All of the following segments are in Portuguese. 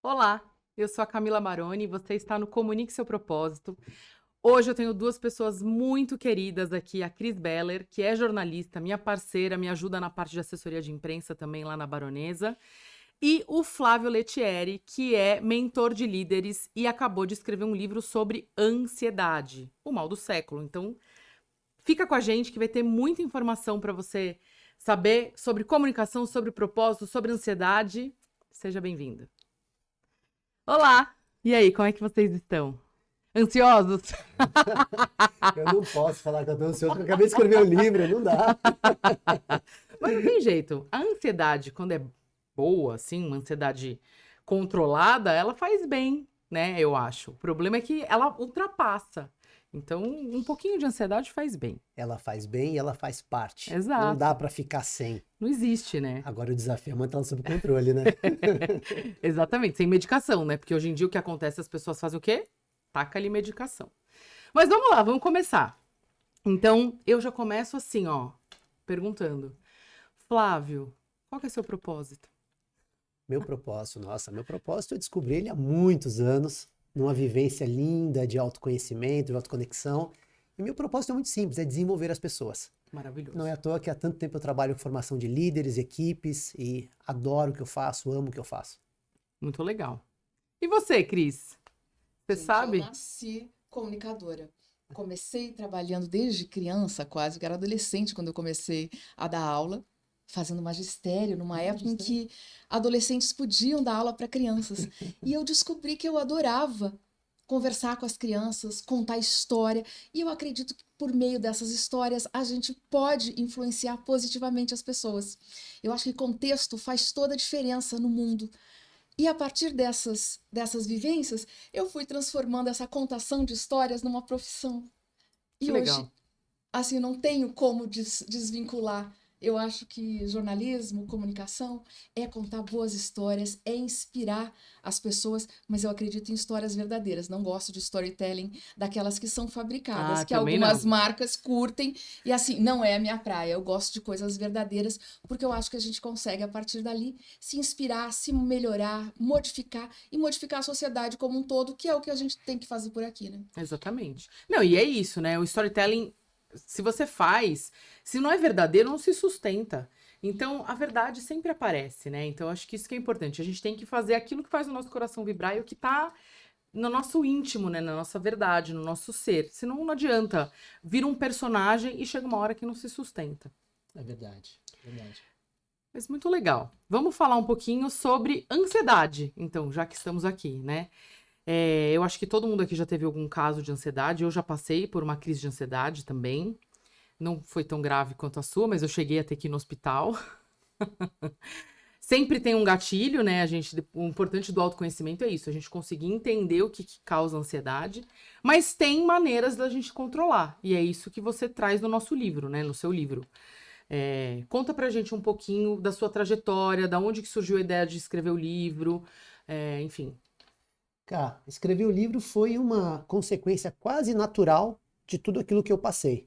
Olá, eu sou a Camila Maroni e você está no Comunique Seu Propósito. Hoje eu tenho duas pessoas muito queridas aqui, a Cris Beller, que é jornalista, minha parceira, me ajuda na parte de assessoria de imprensa também lá na Baronesa, e o Flávio Lettieri, que é mentor de líderes e acabou de escrever um livro sobre ansiedade, o mal do século. Então, fica com a gente que vai ter muita informação para você saber sobre comunicação, sobre propósito, sobre ansiedade. Seja bem-vindo. Olá! E aí, como é que vocês estão? Ansiosos? Eu não posso falar que eu tô ansioso, porque eu acabei de escrever o livro, não dá. Mas não tem jeito. A ansiedade, quando é boa, assim, uma ansiedade controlada, ela faz bem, né? Eu acho. O problema é que ela ultrapassa. Então, um pouquinho de ansiedade faz bem. Ela faz bem e ela faz parte. Não dá Exato. pra ficar sem. Não existe, né? Agora o desafio é manter ela sob controle, né? Exatamente, sem medicação, né? Porque hoje em dia o que acontece, as pessoas fazem o quê? Taca ali medicação. Mas vamos lá, vamos começar. Então, eu já começo assim, ó, perguntando. Flávio, qual que é seu propósito? Meu propósito eu descobri ele há muitos anos, numa vivência linda de autoconhecimento, de autoconexão. E meu propósito é muito simples, é desenvolver as pessoas. Não é Maravilhoso. à toa que há tanto tempo eu trabalho com formação de líderes, equipes, e adoro o que eu faço, amo o que eu faço. Muito legal. E você, Cris? Você Gente, eu sabe? nasci comunicadora. Comecei trabalhando desde criança, quase, que era adolescente quando eu comecei a dar aula, fazendo magistério, numa época em que adolescentes podiam dar aula para crianças. E eu descobri que eu adorava conversar com as crianças, contar história, e eu acredito que por meio dessas histórias a gente pode influenciar positivamente as pessoas. Eu acho que contexto faz toda a diferença no mundo. E a partir dessas vivências, eu fui transformando essa contação de histórias numa profissão. Que E hoje, legal. assim, não tenho como desvincular. Eu acho que jornalismo, comunicação, é contar boas histórias, é inspirar as pessoas, mas eu acredito em histórias verdadeiras. Não gosto de storytelling daquelas que são fabricadas, Ah, que também algumas não. marcas curtem, e assim, não é a minha praia. Eu gosto de coisas verdadeiras, porque eu acho que a gente consegue, a partir dali, se inspirar, se melhorar, modificar e modificar a sociedade como um todo, que é o que a gente tem que fazer por aqui, né? Exatamente. Não, e é isso, né? O storytelling, se você faz, se não é verdadeiro, não se sustenta. Então, a verdade sempre aparece, né? Então, acho que isso que é importante. A gente tem que fazer aquilo que faz o nosso coração vibrar e o que tá no nosso íntimo, né? Na nossa verdade, no nosso ser. Senão, não adianta. Vira um personagem e chega uma hora que não se sustenta. É verdade, verdade. Mas muito legal. Vamos falar um pouquinho sobre ansiedade, então, já que estamos aqui, né? Eu acho que todo mundo aqui já teve algum caso de ansiedade. Eu já passei por uma crise de ansiedade também. Não foi tão grave quanto a sua, mas eu cheguei a ter que ir no hospital. Sempre tem um gatilho, né? O importante do autoconhecimento é isso, a gente conseguir entender o que causa ansiedade, mas tem maneiras da gente controlar. E é isso que você traz no nosso livro, né? No seu livro. Conta pra gente um pouquinho da sua trajetória, da onde que surgiu a ideia de escrever o livro, enfim. Cara, escrever o livro foi uma consequência quase natural de tudo aquilo que eu passei.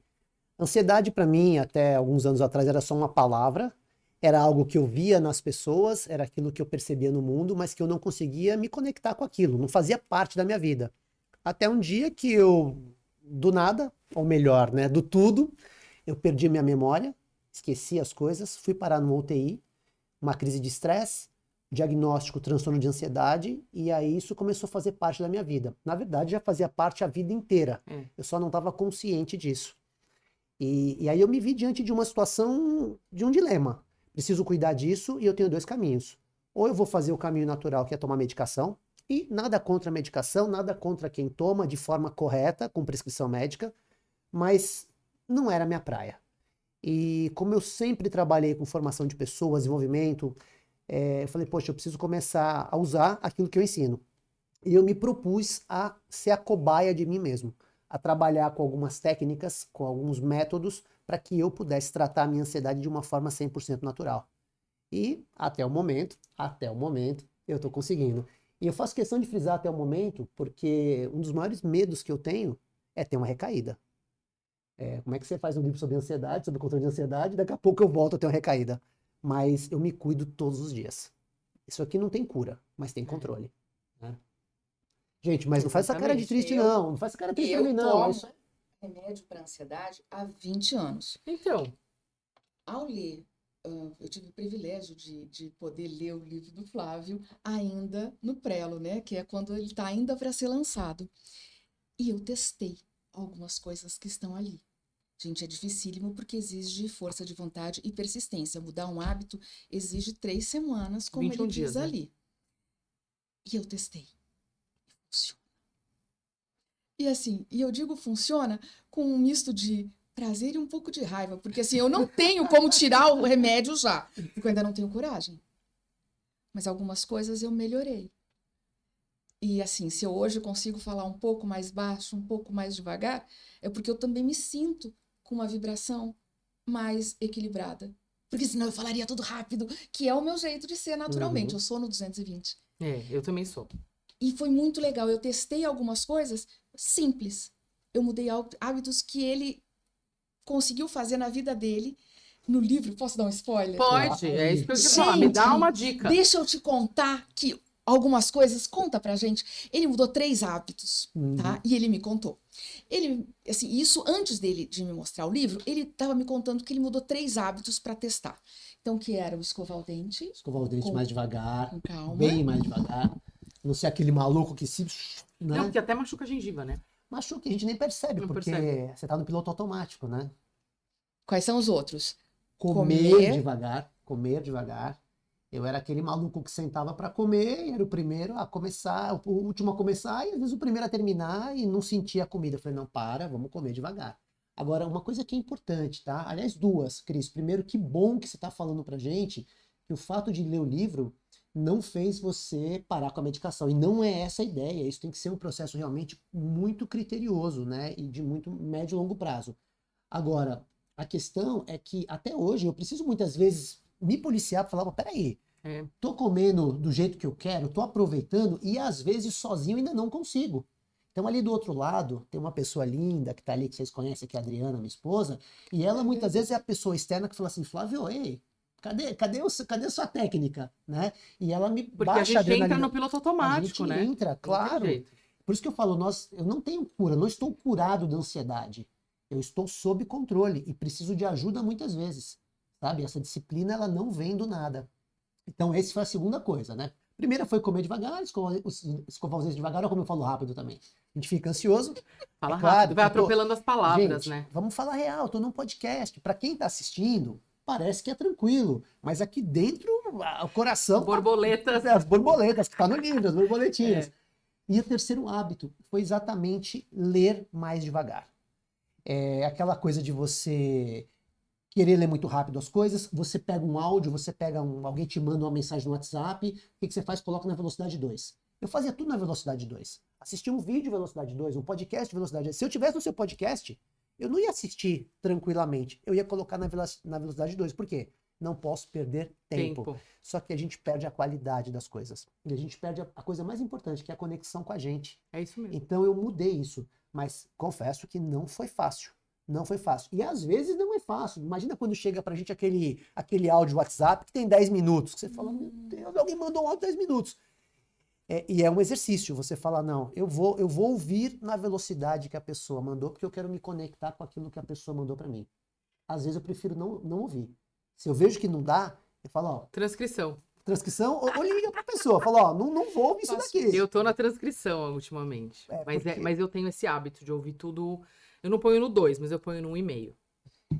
Ansiedade para mim, até alguns anos atrás, era só uma palavra, era algo que eu via nas pessoas, era aquilo que eu percebia no mundo, mas que eu não conseguia me conectar com aquilo, não fazia parte da minha vida. Até um dia que eu, do nada, ou melhor, né, do tudo, eu perdi minha memória, esqueci as coisas, fui parar no UTI, uma crise de estresse, diagnóstico transtorno de ansiedade, e aí isso começou a fazer parte da minha vida. Na verdade, já fazia parte a vida inteira. É. Eu só não estava consciente disso. E aí eu me vi diante de uma situação, de um dilema. Preciso cuidar disso e eu tenho dois caminhos. Ou eu vou fazer o caminho natural, que é tomar medicação, e nada contra a medicação, nada contra quem toma de forma correta, com prescrição médica, mas não era minha praia. E como eu sempre trabalhei com formação de pessoas, desenvolvimento, eu falei, poxa, eu preciso começar a usar aquilo que eu ensino. E eu me propus a ser a cobaia de mim mesmo, a trabalhar com algumas técnicas, com alguns métodos, para que eu pudesse tratar a minha ansiedade de uma forma 100% natural. E até o momento, eu estou conseguindo. E eu faço questão de frisar até o momento, porque um dos maiores medos que eu tenho é ter uma recaída. Como é que você faz um livro sobre ansiedade, sobre controle de ansiedade, daqui a pouco eu volto a ter uma recaída. Mas eu me cuido todos os dias. Isso aqui não tem cura, mas tem controle. Gente, mas não faz essa cara de triste, Eu- não. Não faz essa cara triste pra Eu mim, não. tomo Isso... remédio para ansiedade há 20 anos. Então, Ao ler, eu tive o privilégio de poder ler o livro do Flávio ainda no prelo, né? Que é quando ele está ainda para ser lançado. E eu testei algumas coisas que estão ali. Gente, é dificílimo porque exige força de vontade e persistência. Mudar um hábito exige 3 semanas, como 21 ele diz dias, né? ali. E eu testei. Funciona. E assim, e eu digo funciona com um misto de prazer e um pouco de raiva, porque assim, eu não tenho como tirar o remédio já, porque eu ainda não tenho coragem. Mas algumas coisas eu melhorei. E assim, se eu hoje consigo falar um pouco mais baixo, um pouco mais devagar, é porque eu também me sinto com uma vibração mais equilibrada. Porque senão eu falaria tudo rápido, que é o meu jeito de ser naturalmente. Eu sou no 220. eu também sou. E foi muito legal. Eu testei algumas coisas simples. Eu mudei hábitos que ele conseguiu fazer na vida dele. No livro, posso dar um spoiler? Pode, é isso que eu ia falar. Me Gente, dá uma dica. deixa eu te contar que algumas coisas, conta pra gente. Ele mudou 3 hábitos, tá? E ele me contou. Ele, assim, isso antes de me mostrar o livro, ele estava me contando que ele mudou 3 hábitos para testar. Então, que era o escovar o dente. Escovar os dentes com- mais devagar, com calma. bem mais devagar. Não ser aquele maluco que se... Não, Né? porque até machuca a gengiva, né? Machuca, a gente nem percebe, Não porque percebe. você tá no piloto automático, né? Quais são os outros? Comer devagar, comer devagar. Eu era aquele maluco que sentava para comer e era o primeiro a começar, o último a começar e às vezes o primeiro a terminar e não sentia a comida. Eu falei, não, vamos comer devagar. Agora, uma coisa que é importante, tá? Aliás, duas, Cris. Primeiro, que bom que você tá falando pra gente que o fato de ler o livro não fez você parar com a medicação. E não é essa a ideia. Isso tem que ser um processo realmente muito criterioso, né? E de muito médio e longo prazo. Agora, a questão é que até hoje eu preciso muitas vezes me policiar para falar, peraí, tô comendo do jeito que eu quero, tô aproveitando e às vezes sozinho ainda não consigo. Então ali do outro lado tem uma pessoa linda que tá ali, que vocês conhecem, que é a Adriana, minha esposa, e ela muitas vezes é a pessoa externa que fala assim, Flávio, ei, cadê a sua técnica, né? E ela me Porque a baixa a gente entra adrenalina. no piloto A automático, gente né? entra, Não tem claro. jeito. Por isso que eu falo, eu não tenho cura, não estou curado da ansiedade. Eu estou sob controle e preciso de ajuda muitas vezes, sabe? Essa disciplina, ela não vem do nada. Então, essa foi a segunda coisa, né? Primeira foi comer devagar, escovar os dentes devagar, ou como eu falo rápido também. A gente fica ansioso. Fala É claro, rápido, vai atropelando as palavras, Gente, né? vamos falar real, estou num podcast. Para quem está assistindo, parece que é tranquilo, mas aqui dentro, o coração Borboletas. as borboletas, que tá no livro, as borboletinhas. É. E o terceiro hábito foi exatamente ler mais devagar. É aquela coisa de você querer ler muito rápido as coisas, você pega um áudio, alguém te manda uma mensagem no WhatsApp, o que você faz? Coloca na velocidade 2. Eu fazia tudo na velocidade 2. Assistia um vídeo velocidade 2, um podcast velocidade 2. Se eu tivesse no seu podcast, eu não ia assistir tranquilamente, eu ia colocar na velocidade 2. Por quê? Não posso perder tempo. Só que a gente perde a qualidade das coisas. E a gente perde a coisa mais importante, que é a conexão com a gente. É isso mesmo. Então eu mudei isso. Mas confesso que não foi fácil. Não foi fácil. E às vezes não é fácil. Imagina quando chega pra gente aquele áudio WhatsApp que tem 10 minutos. Que você fala, meu Deus, alguém mandou um áudio de 10 minutos. E é um exercício. Você fala, não, eu vou ouvir na velocidade que a pessoa mandou, porque eu quero me conectar com aquilo que a pessoa mandou pra mim. Às vezes eu prefiro não ouvir. Se eu vejo que não dá, eu falo, ó. Transcrição, ou liga pra pessoa. Fala, ó, não vou ouvir isso daqui. Eu tô na transcrição ultimamente. Mas eu tenho esse hábito de ouvir tudo. Eu não ponho no 2, mas eu ponho no 1,5.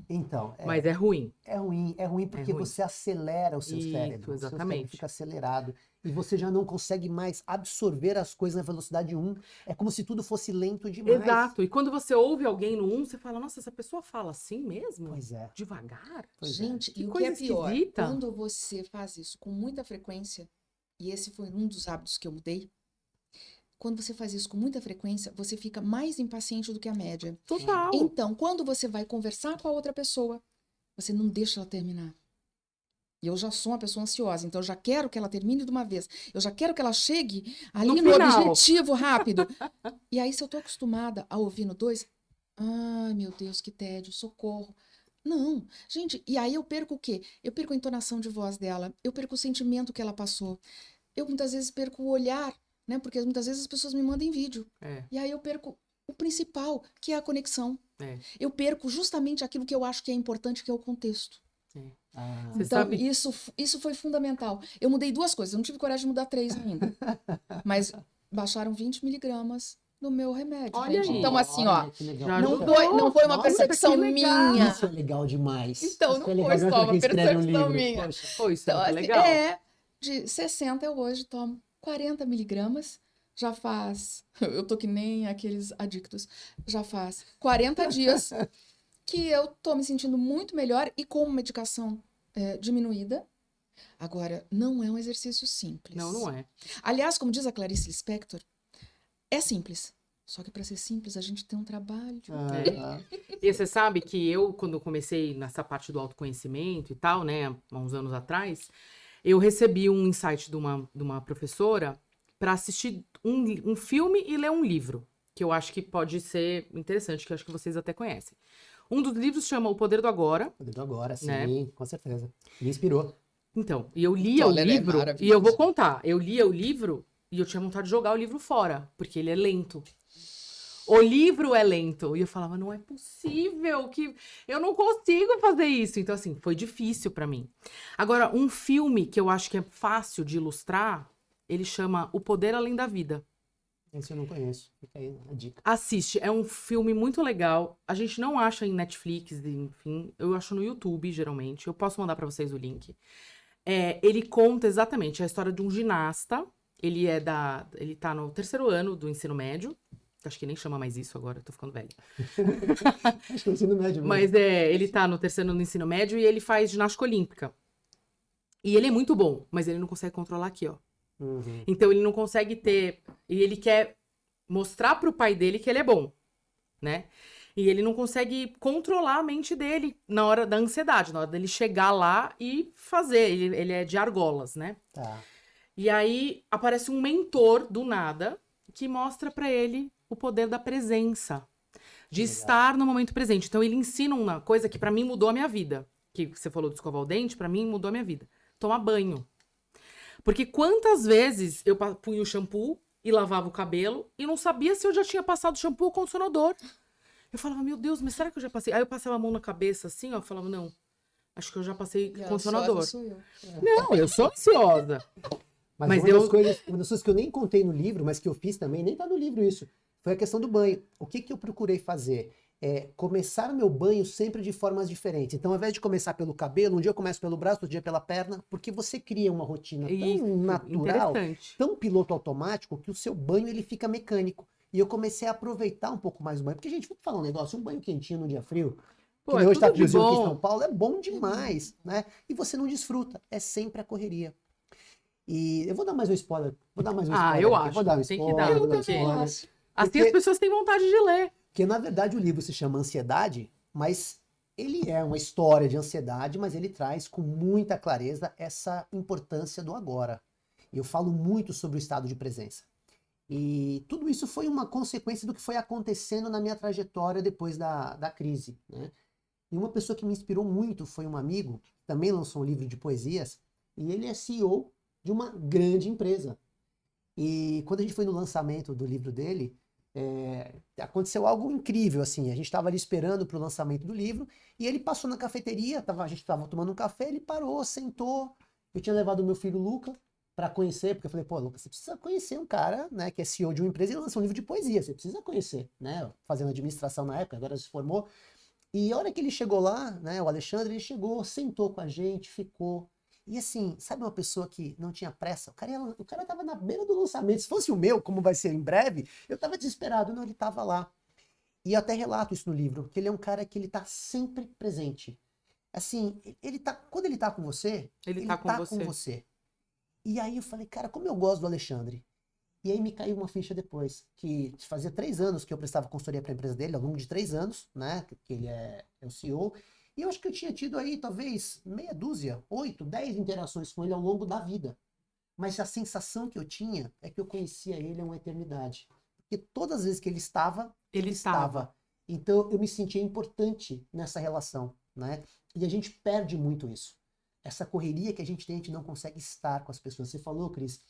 Então, mas é ruim. É ruim porque você acelera o seu cérebro. Exatamente. O seu cérebro fica acelerado e você já não consegue mais absorver as coisas na velocidade 1. É como se tudo fosse lento demais. Exato. E quando você ouve alguém no 1, você fala, nossa, essa pessoa fala assim mesmo? Pois é. Devagar? Gente, Que e o que coisa é pior, esquisita. quando você faz isso com muita frequência, e esse foi um dos hábitos que eu mudei, quando você faz isso com muita frequência, você fica mais impaciente do que a média. Total. Então, quando você vai conversar com a outra pessoa, você não deixa ela terminar. E eu já sou uma pessoa ansiosa, então eu já quero que ela termine de uma vez. Eu já quero que ela chegue ali no objetivo rápido. E aí, se eu tô acostumada a ouvir no 2, ai, meu Deus, que tédio, socorro. Não, gente, e aí eu perco o quê? Eu perco a entonação de voz dela, eu perco o sentimento que ela passou. Eu muitas vezes perco o olhar né? Porque muitas vezes as pessoas me mandam em vídeo. É. E aí eu perco o principal, que é a conexão. É. Eu perco justamente aquilo que eu acho que é importante, que é o contexto. Ah, Você Então, sabe- isso foi fundamental. Eu mudei 2 coisas, eu não tive coragem de mudar 3 ainda. Mas baixaram 20 miligramas no meu remédio, Olha gente. aí. Então, assim, ó, olha que legal. Já não ajudou. foi uma Nossa, percepção que legal. minha. Isso é legal demais. Então, Isso não é legal foi demais só pra quem uma escreve um percepção livro. minha. Poxa. Pô, isso é Então, muito assim, legal. de 60 eu hoje tomo 40 miligramas. Já faz, eu tô que nem aqueles adictos, já faz 40 dias que eu tô me sentindo muito melhor e com medicação diminuída. Agora, não é um exercício simples. Não é. Aliás, como diz a Clarice Lispector, é simples. Só que para ser simples, a gente tem um trabalho. Ah, E você sabe que eu, quando eu comecei nessa parte do autoconhecimento e tal, né, há uns anos atrás, eu recebi um insight de uma professora para assistir um filme e ler um livro, que eu acho que pode ser interessante, que eu acho que vocês até conhecem. Um dos livros chama O Poder do Agora. Podendo agora, sim, Né? com certeza. Me inspirou. Então, e eu lia o Olha, ele é livro, e maravilhoso. eu vou contar, eu lia o livro e eu tinha vontade de jogar o livro fora, porque ele é lento. O livro é lento. E eu falava, não é possível que eu não consigo fazer isso. Então, assim, foi difícil pra mim. Agora, um filme que eu acho que é fácil de ilustrar, ele chama O Poder Além da Vida. Esse eu não conheço. Fica aí a dica. Assiste, é um filme muito legal. A gente não acha em Netflix, enfim. Eu acho no YouTube, geralmente. Eu posso mandar pra vocês o link. Ele conta exatamente a história de um ginasta. Ele tá no 3º ano do ensino médio. Acho que nem chama mais isso agora, eu tô ficando velha. Acho que é o ensino médio mesmo. Mas ele tá no 3º ano do ensino médio e ele faz ginástica olímpica. E ele é muito bom, mas ele não consegue controlar aqui, ó. Uhum. Então ele não consegue ter. E ele quer mostrar pro pai dele que ele é bom, né? E ele não consegue controlar a mente dele na hora da ansiedade, na hora dele chegar lá e fazer. Ele é de argolas, né? Tá. E aí aparece um mentor do nada que mostra pra ele o poder da presença, de Legal. estar no momento presente. Então ele ensina uma coisa que pra mim mudou a minha vida, que você falou de escovar o dente, pra mim mudou a minha vida. Tomar banho. Porque quantas vezes eu punha o shampoo e lavava o cabelo e não sabia se eu já tinha passado shampoo ou condicionador. Eu falava, meu Deus, mas será que eu já passei? Aí eu passava a mão na cabeça assim, ó, falava, não, acho que eu já passei E a condicionador. ansiosa sou eu. Não, eu sou ansiosa. Mas Uma das coisas que eu nem contei no livro, mas que eu fiz também, nem tá no livro isso, foi a questão do banho. O que que eu procurei fazer? Começar o meu banho sempre de formas diferentes. Então, ao invés de começar pelo cabelo, um dia eu começo pelo braço, outro dia pela perna, porque você cria uma rotina tão Isso, natural, interessante. tão piloto automático, que o seu banho ele fica mecânico. E eu comecei a aproveitar um pouco mais o banho. Porque, gente, vamos falar um negócio, um banho quentinho no dia frio, Pô, que nem é hoje tá tudo de friozinho aqui em bom. São Paulo, é bom demais, né? E você não desfruta, é sempre a correria. E eu vou dar mais um spoiler. Vou dar mais um spoiler. Eu aqui. acho. Vou dar um Tem que spoiler. dar, vou dar um porque- spoiler. acho. Assim Porque- as pessoas têm vontade de ler. Porque, na verdade, o livro se chama Ansiedade, mas ele é uma história de ansiedade, mas ele traz com muita clareza essa importância do agora. E eu falo muito sobre o estado de presença. E tudo isso foi uma consequência do que foi acontecendo na minha trajetória depois da crise, né? E uma pessoa que me inspirou muito foi um amigo, que também lançou um livro de poesias, e ele é CEO de uma grande empresa. E quando a gente foi no lançamento do livro dele, aconteceu algo incrível, assim. A gente estava ali esperando para o lançamento do livro, e ele passou na cafeteria, a gente estava tomando um café, ele parou, sentou. Eu tinha levado o meu filho Luca para conhecer, porque eu falei, pô, Lucas, você precisa conhecer um cara, né, que é CEO de uma empresa e lança um livro de poesia, você precisa conhecer, né? Fazendo administração na época, agora se formou. E a hora que ele chegou lá, né, o Alexandre, ele chegou, sentou com a gente, ficou. E assim, sabe uma pessoa que não tinha pressa? O cara tava na beira do lançamento. Se fosse o meu, como vai ser em breve, eu tava desesperado. Não, ele tava lá. E eu até relato isso no livro, que ele é um cara que ele tá sempre presente. Assim, quando ele tá com você, Ele ele tá com tá você. com você. E aí eu falei, cara, como eu gosto do Alexandre. E aí me caiu uma ficha depois, que fazia 3 anos que eu prestava consultoria para a empresa dele, ao longo de 3 anos, né, que ele é o CEO, e eu acho que eu tinha tido aí talvez meia dúzia, 8, 10 interações com ele ao longo da vida. Mas a sensação que eu tinha é que eu conhecia ele há uma eternidade. Porque todas as vezes que ele estava, Ele estava. Então eu me sentia importante nessa relação, né? E a gente perde muito isso. Essa correria que a gente tem, a gente não consegue estar com as pessoas. Você falou, Cris,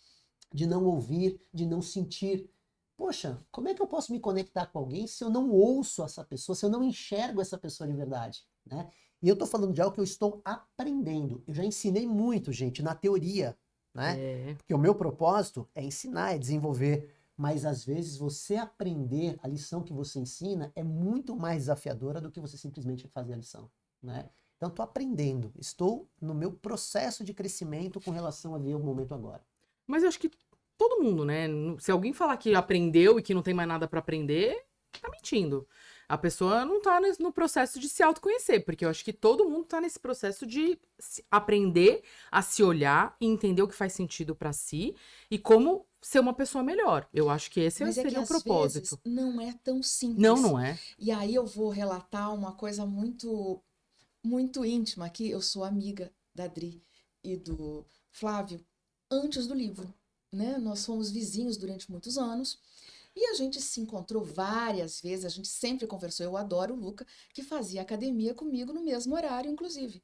de não ouvir, de não sentir. Poxa, como é que eu posso me conectar com alguém se eu não ouço essa pessoa, se eu não enxergo essa pessoa de verdade, né? E eu tô falando de algo que eu estou aprendendo. Eu já ensinei muito, gente, na teoria, né? É. Porque o meu propósito é ensinar, é desenvolver. Mas às vezes você aprender a lição que você ensina é muito mais desafiadora do que você simplesmente fazer a lição, né? Então, estou aprendendo, estou no meu processo de crescimento com relação a ver o momento agora. Mas eu acho que todo mundo, né? Se alguém falar que aprendeu e que não tem mais nada pra aprender, tá mentindo. A pessoa não tá no processo de se autoconhecer, porque eu acho que todo mundo tá nesse processo de aprender a se olhar e entender o que faz sentido pra si e como ser uma pessoa melhor. Eu acho que esse Mas é que seria o às propósito. vezes não é tão simples. Não, não é. E aí eu vou relatar uma coisa muito íntima aqui. Eu sou amiga da Adri e do Flávio antes do livro, né? Nós fomos vizinhos durante muitos anos e a gente se encontrou várias vezes, a gente sempre conversou. Eu adoro o Luca, que fazia academia comigo no mesmo horário, inclusive.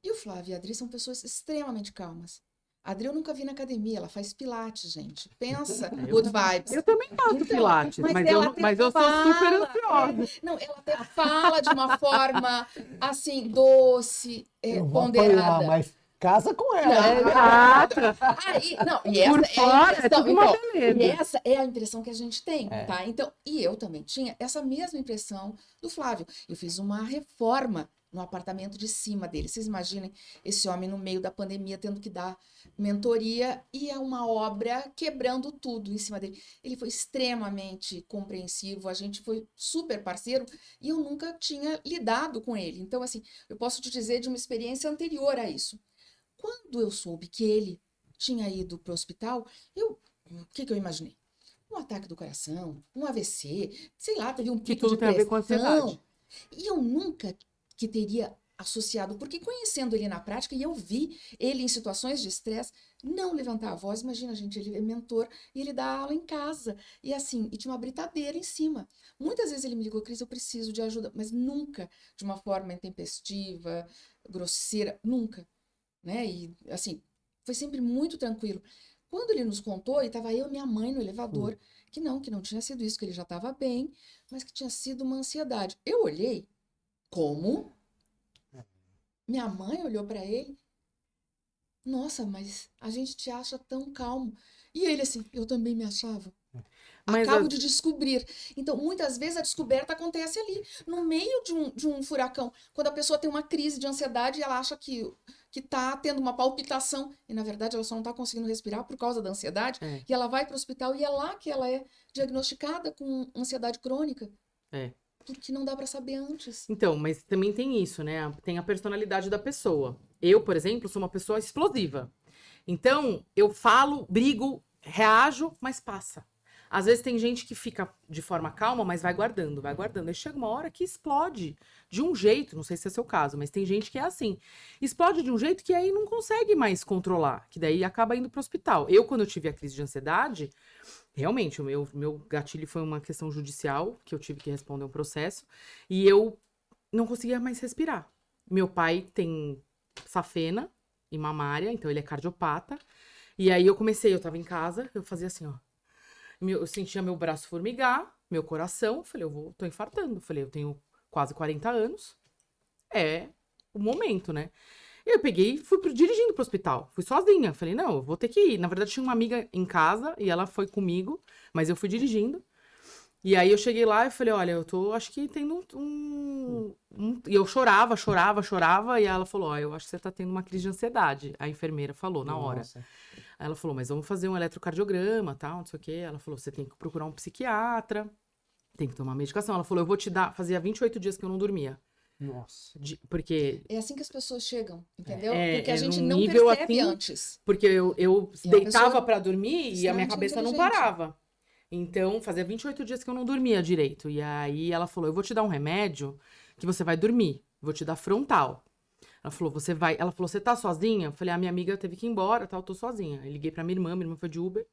E o Flávio e a Adri são pessoas extremamente calmas. A Adri eu nunca vi na academia, ela faz pilates, gente. Pensa, good vibes. Eu também faço Então, pilates, mas mas ela eu, até mas eu sou super fala, ansiosa. Não, ela até fala de uma forma, assim, doce, Eu vou apanhar, ponderada. mas casa com Não, ela. Exato. Aí, não, e essa Por é a fora é impressão, tudo uma então, beleza. e essa é a impressão que a gente tem, É. tá? Então, e eu também tinha essa mesma impressão do Flávio. Eu fiz uma reforma no apartamento de cima dele. Vocês imaginem esse homem no meio da pandemia tendo que dar mentoria e é uma obra quebrando tudo em cima dele. Ele foi extremamente compreensivo, a gente foi super parceiro e eu nunca tinha lidado com ele. Então, assim, eu posso te dizer de uma experiência anterior a isso. Quando eu soube que ele tinha ido para o hospital, o que eu imaginei? Um ataque do coração, um AVC, sei lá, teve um Que pico de tudo tem a ver com pressão. ansiedade. E eu nunca que teria associado, porque conhecendo ele na prática, e eu vi ele em situações de estresse, não levantar a voz, imagina, gente, ele é mentor e ele dá aula em casa, e assim, e tinha uma britadeira em cima. Muitas vezes ele me ligou, Cris, eu preciso de ajuda, mas nunca de uma forma intempestiva, grosseira, nunca, né? E assim, foi sempre muito tranquilo. Quando ele nos contou, e estava eu e minha mãe no elevador, que não tinha sido isso, que ele já estava bem, mas que tinha sido uma ansiedade. Eu olhei, como? Minha mãe olhou para ele, nossa, mas a gente te acha tão calmo. E ele assim, eu também me achava. Mas Acabo as- de descobrir. Então, muitas vezes a descoberta acontece ali, no meio de um furacão. Quando a pessoa tem uma crise de ansiedade e ela acha que tá tendo uma palpitação, e na verdade ela só não está conseguindo respirar por causa da ansiedade, É. e ela vai para o hospital e é lá que ela é diagnosticada com ansiedade crônica. É. Porque não dá para saber antes. Então, mas também tem isso, né? Tem a personalidade da pessoa. Eu, por exemplo, sou uma pessoa explosiva. Então, eu falo, brigo, reajo, mas passa. Às vezes tem gente que fica de forma calma, mas vai guardando, vai guardando. Aí chega uma hora que explode de um jeito, não sei se é seu caso, mas tem gente que é assim. Explode de um jeito que aí não consegue mais controlar, que daí acaba indo pro hospital. Eu, quando eu tive a crise de ansiedade, realmente, o meu gatilho foi uma questão judicial, que eu tive que responder um processo, e eu não conseguia mais respirar. Meu pai tem safena e mamária, então ele é cardiopata. E aí eu tava em casa, eu fazia assim, ó. Eu sentia meu braço formigar, meu coração. Falei, tô infartando. Falei, eu tenho quase 40 anos. É o momento, né? E eu peguei e fui dirigindo pro hospital. Fui sozinha. Falei, não, eu vou ter que ir. Na verdade, tinha uma amiga em casa e ela foi comigo, mas eu fui dirigindo. E aí eu cheguei lá e falei, olha, eu tô, acho que tendo E eu chorava, e ela falou, ó, eu acho que você tá tendo uma crise de ansiedade. A enfermeira falou na hora. Nossa. Aí ela falou, mas vamos fazer um eletrocardiograma, tal, não sei o quê. Ela falou, você tem que procurar um psiquiatra, tem que tomar medicação. Ela falou, eu vou te dar, fazia 28 dias que eu não dormia. Nossa. Porque É assim que as pessoas chegam, entendeu? É, Porque a é gente num não nível percebe assim- antes. porque eu E a deitava pessoa pra dormir e a minha extremamente cabeça não inteligente. parava. Então, fazia 28 dias que eu não dormia direito. E aí ela falou, eu vou te dar um remédio que você vai dormir. Vou te dar frontal. Ela falou, você tá sozinha? Eu falei, a minha amiga teve que ir embora, tal, eu tô sozinha. Aí liguei pra minha irmã foi de Uber.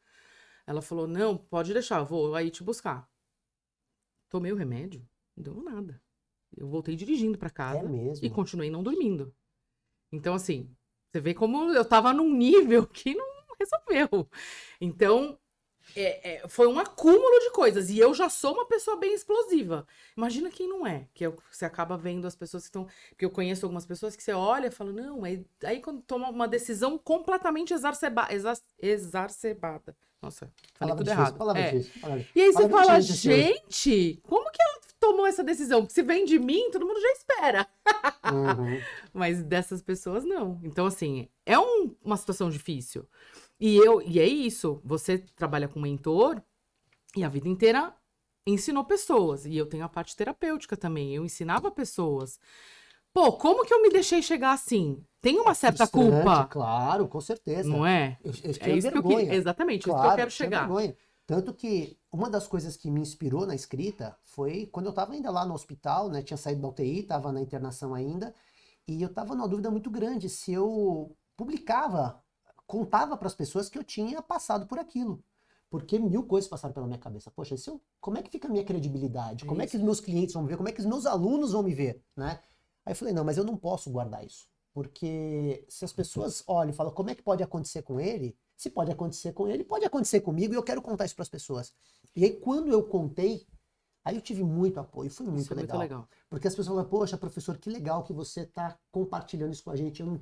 Ela falou, não, pode deixar, eu vou aí te buscar. Tomei o remédio, não deu nada. Eu voltei dirigindo pra É casa mesmo. e continuei não dormindo. Então, assim, você vê como eu tava num nível que não resolveu. Então, foi um acúmulo de coisas. E eu já sou uma pessoa bem explosiva. Imagina quem não é. Você acaba vendo as pessoas que estão... Porque eu conheço algumas pessoas que você olha e fala, não, aí quando toma uma decisão completamente exacerbada. Nossa, falei tudo errado. Palavra É. difícil, palavra difícil. E aí você Palavra fala, difícil hoje. gente, como que ela tomou essa decisão? Porque se vem de mim, todo mundo já espera. Uhum. Mas dessas pessoas, não. Então, assim, é uma situação difícil. E é isso. Você trabalha com mentor e a vida inteira ensinou pessoas. E eu tenho a parte terapêutica também. Eu ensinava pessoas. Pô, como que eu me deixei chegar assim? Tem uma certa Frustrante, culpa, claro, com certeza. não é? Eu É tinha isso que eu vergonha. queria. Exatamente, isso que eu Claro, quero tinha chegar. vergonha. Tanto que uma das coisas que me inspirou na escrita foi quando eu estava ainda lá no hospital, né? Tinha saído da UTI, estava na internação ainda, e eu estava numa dúvida muito grande se eu publicava, contava para as pessoas que eu tinha passado por aquilo. Porque 1000 coisas passaram pela minha cabeça. Poxa, como é que fica a minha credibilidade? Como é que os meus clientes vão me ver? Como é que os meus alunos vão me ver, né? Aí eu falei, não, mas eu não posso guardar isso. Porque se as pessoas olham e falam, como é que pode acontecer com ele? Se pode acontecer com ele, pode acontecer comigo e eu quero contar isso para as pessoas. E aí, quando eu contei, aí eu tive muito apoio, foi muito Isso é muito legal. legal. Porque as pessoas falam, poxa, professor, que legal que você está compartilhando isso com a gente. Eu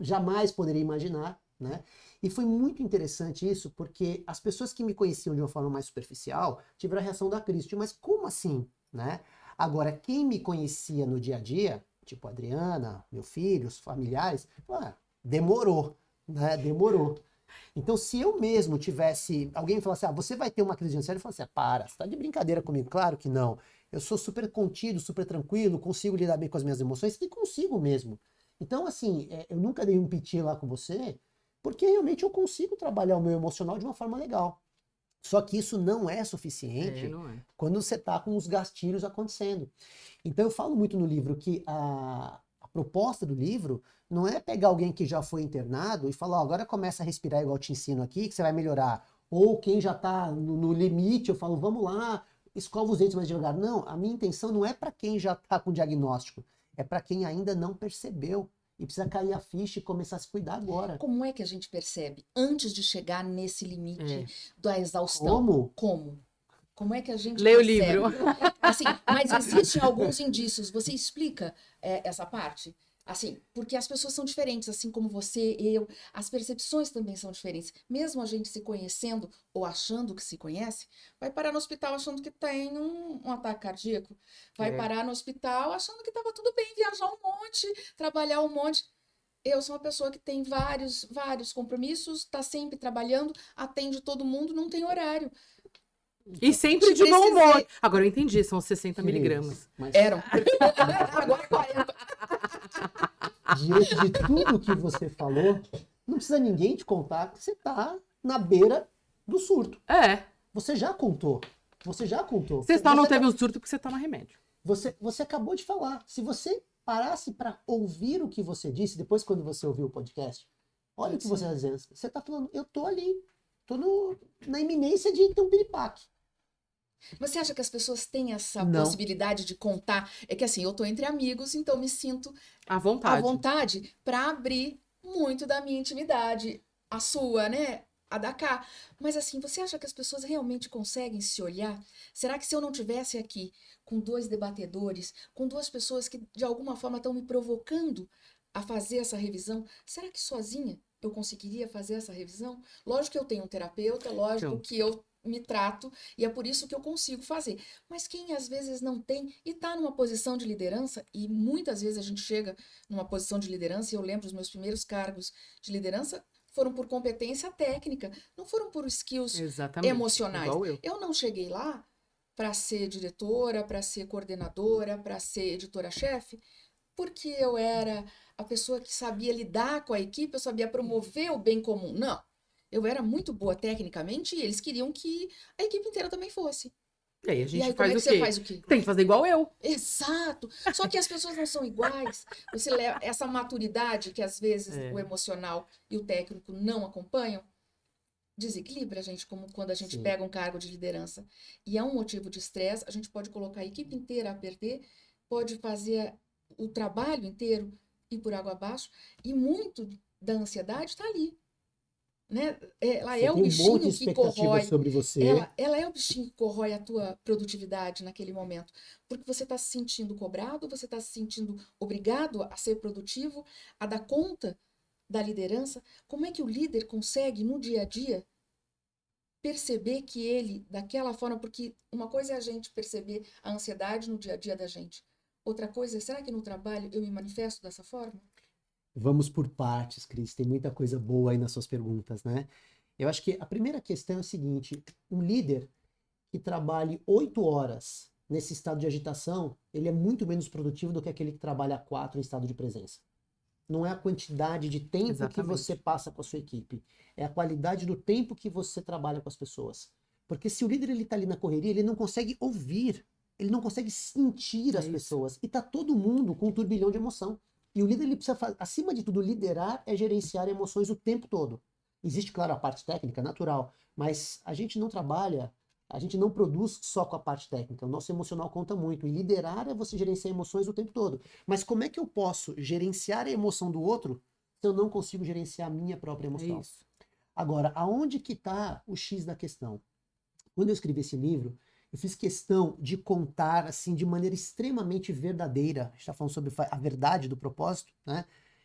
jamais poderia imaginar, né? E foi muito interessante isso, porque as pessoas que me conheciam de uma forma mais superficial tiveram a reação da Cristi, mas como assim, né? Agora, quem me conhecia no dia a dia, tipo a Adriana, meu filho, os familiares, demorou, né? Demorou. Então, se eu mesmo tivesse. Alguém me falasse, você vai ter uma crise de ansiedade, eu falasse, para, você tá de brincadeira comigo? Claro que não. Eu sou super contido, super tranquilo, consigo lidar bem com as minhas emoções e consigo mesmo. Então, assim, eu nunca dei um piti lá com você, porque realmente eu consigo trabalhar o meu emocional de uma forma legal. Só que isso não é suficiente Não é. quando você tá com os gatilhos acontecendo. Então eu falo muito no livro que a proposta do livro não é pegar alguém que já foi internado e falar, agora começa a respirar igual eu te ensino aqui, que você vai melhorar. Ou quem já está no limite, eu falo, vamos lá, escova os dentes mais devagar. Não, a minha intenção não é para quem já está com diagnóstico, é para quem ainda não percebeu e precisa cair a ficha e começar a se cuidar agora. Como é que a gente percebe antes de chegar nesse limite É. da exaustão? Como? Como é que a gente Leia o percebe? livro. Assim, mas existem alguns indícios. Você explica essa parte? Assim, porque as pessoas são diferentes, assim como você, eu, as percepções também são diferentes. Mesmo a gente se conhecendo ou achando que se conhece, vai parar no hospital achando que tem um ataque cardíaco. Vai parar no hospital achando que estava tudo bem, viajar um monte, trabalhar um monte. Eu sou uma pessoa que tem vários compromissos, está sempre trabalhando, atende todo mundo, não tem horário. E sempre de bom humor. Agora eu entendi, são 60 miligramas. Mas Eram. Agora é 40. diante de tudo que você falou, não precisa ninguém te contar que você tá na beira do surto. É. Você já contou. Você já contou. Você só não teve um surto porque você toma remédio. Você acabou de falar. Se você parasse para ouvir o que você disse, depois quando você ouviu o podcast, olha o que você está dizendo. Você está falando, eu tô ali. Tô na iminência de ter um piripaque. Você acha que as pessoas têm essa Não. possibilidade de contar? É que assim, eu tô entre amigos, então me sinto À à vontade. vontade para abrir muito da minha intimidade, a sua, né? A da cá. Mas assim, você acha que as pessoas realmente conseguem se olhar? Será que se eu não tivesse aqui com 2 debatedores, com 2 pessoas que de alguma forma estão me provocando a fazer essa revisão, será que sozinha eu conseguiria fazer essa revisão? Lógico que eu tenho um terapeuta, lógico que eu me trato e é por isso que eu consigo fazer. Mas quem às vezes não tem e está numa posição de liderança, e muitas vezes a gente chega numa posição de liderança, e eu lembro os meus primeiros cargos de liderança foram por competência técnica, não foram por skills emocionais. Igual eu. Eu não cheguei lá para ser diretora, para ser coordenadora, para ser editora-chefe, porque eu era a pessoa que sabia lidar com a equipe, eu sabia promover o bem comum. Não. Eu era muito boa tecnicamente e eles queriam que a equipe inteira também fosse. E aí a E gente aí, como é que faz o você quê? faz o quê? Tem que fazer igual eu. Exato! Só que as pessoas não são iguais. Você leva essa maturidade que às vezes o emocional e o técnico não acompanham, desequilibra a gente, como quando a gente Sim. pega um cargo de liderança. E é um motivo de estresse, a gente pode colocar a equipe inteira a perder, pode fazer o trabalho inteiro ir por água abaixo, e muito da ansiedade está ali. né? Ela Você é o tem um monte de bichinho que expectativas corrói. sobre você. Ela é o bichinho que corrói a tua produtividade naquele momento. Porque você está se sentindo cobrado, você está se sentindo obrigado a ser produtivo, a dar conta da liderança. Como é que o líder consegue, no dia a dia, perceber que ele, daquela forma, porque uma coisa é a gente perceber a ansiedade no dia a dia da gente. Outra coisa é, será que no trabalho eu me manifesto dessa forma? Vamos por partes, Cris. Tem muita coisa boa aí nas suas perguntas, né? Eu acho que a primeira questão é o seguinte: um líder que trabalhe 8 horas nesse estado de agitação, ele é muito menos produtivo do que aquele que trabalha 4 em estado de presença. Não é a quantidade de tempo que você Exatamente. passa com a sua equipe, é a qualidade do tempo que você trabalha com as pessoas. Porque se o líder ele tá ali na correria, ele não consegue ouvir, ele não consegue sentir É as isso. pessoas. E tá todo mundo com um turbilhão de emoção. E o líder ele precisa, acima de tudo, liderar é gerenciar emoções o tempo todo. Existe, claro, a parte técnica, natural, mas a gente não trabalha, a gente não produz só com a parte técnica. O nosso emocional conta muito. E liderar é você gerenciar emoções o tempo todo. Mas como é que eu posso gerenciar a emoção do outro se eu não consigo gerenciar a minha própria É emoção? isso. Agora, aonde que está o X da questão? Quando eu escrevi esse livro, eu fiz questão de contar assim de maneira extremamente verdadeira. A gente está falando sobre a verdade do propósito, né?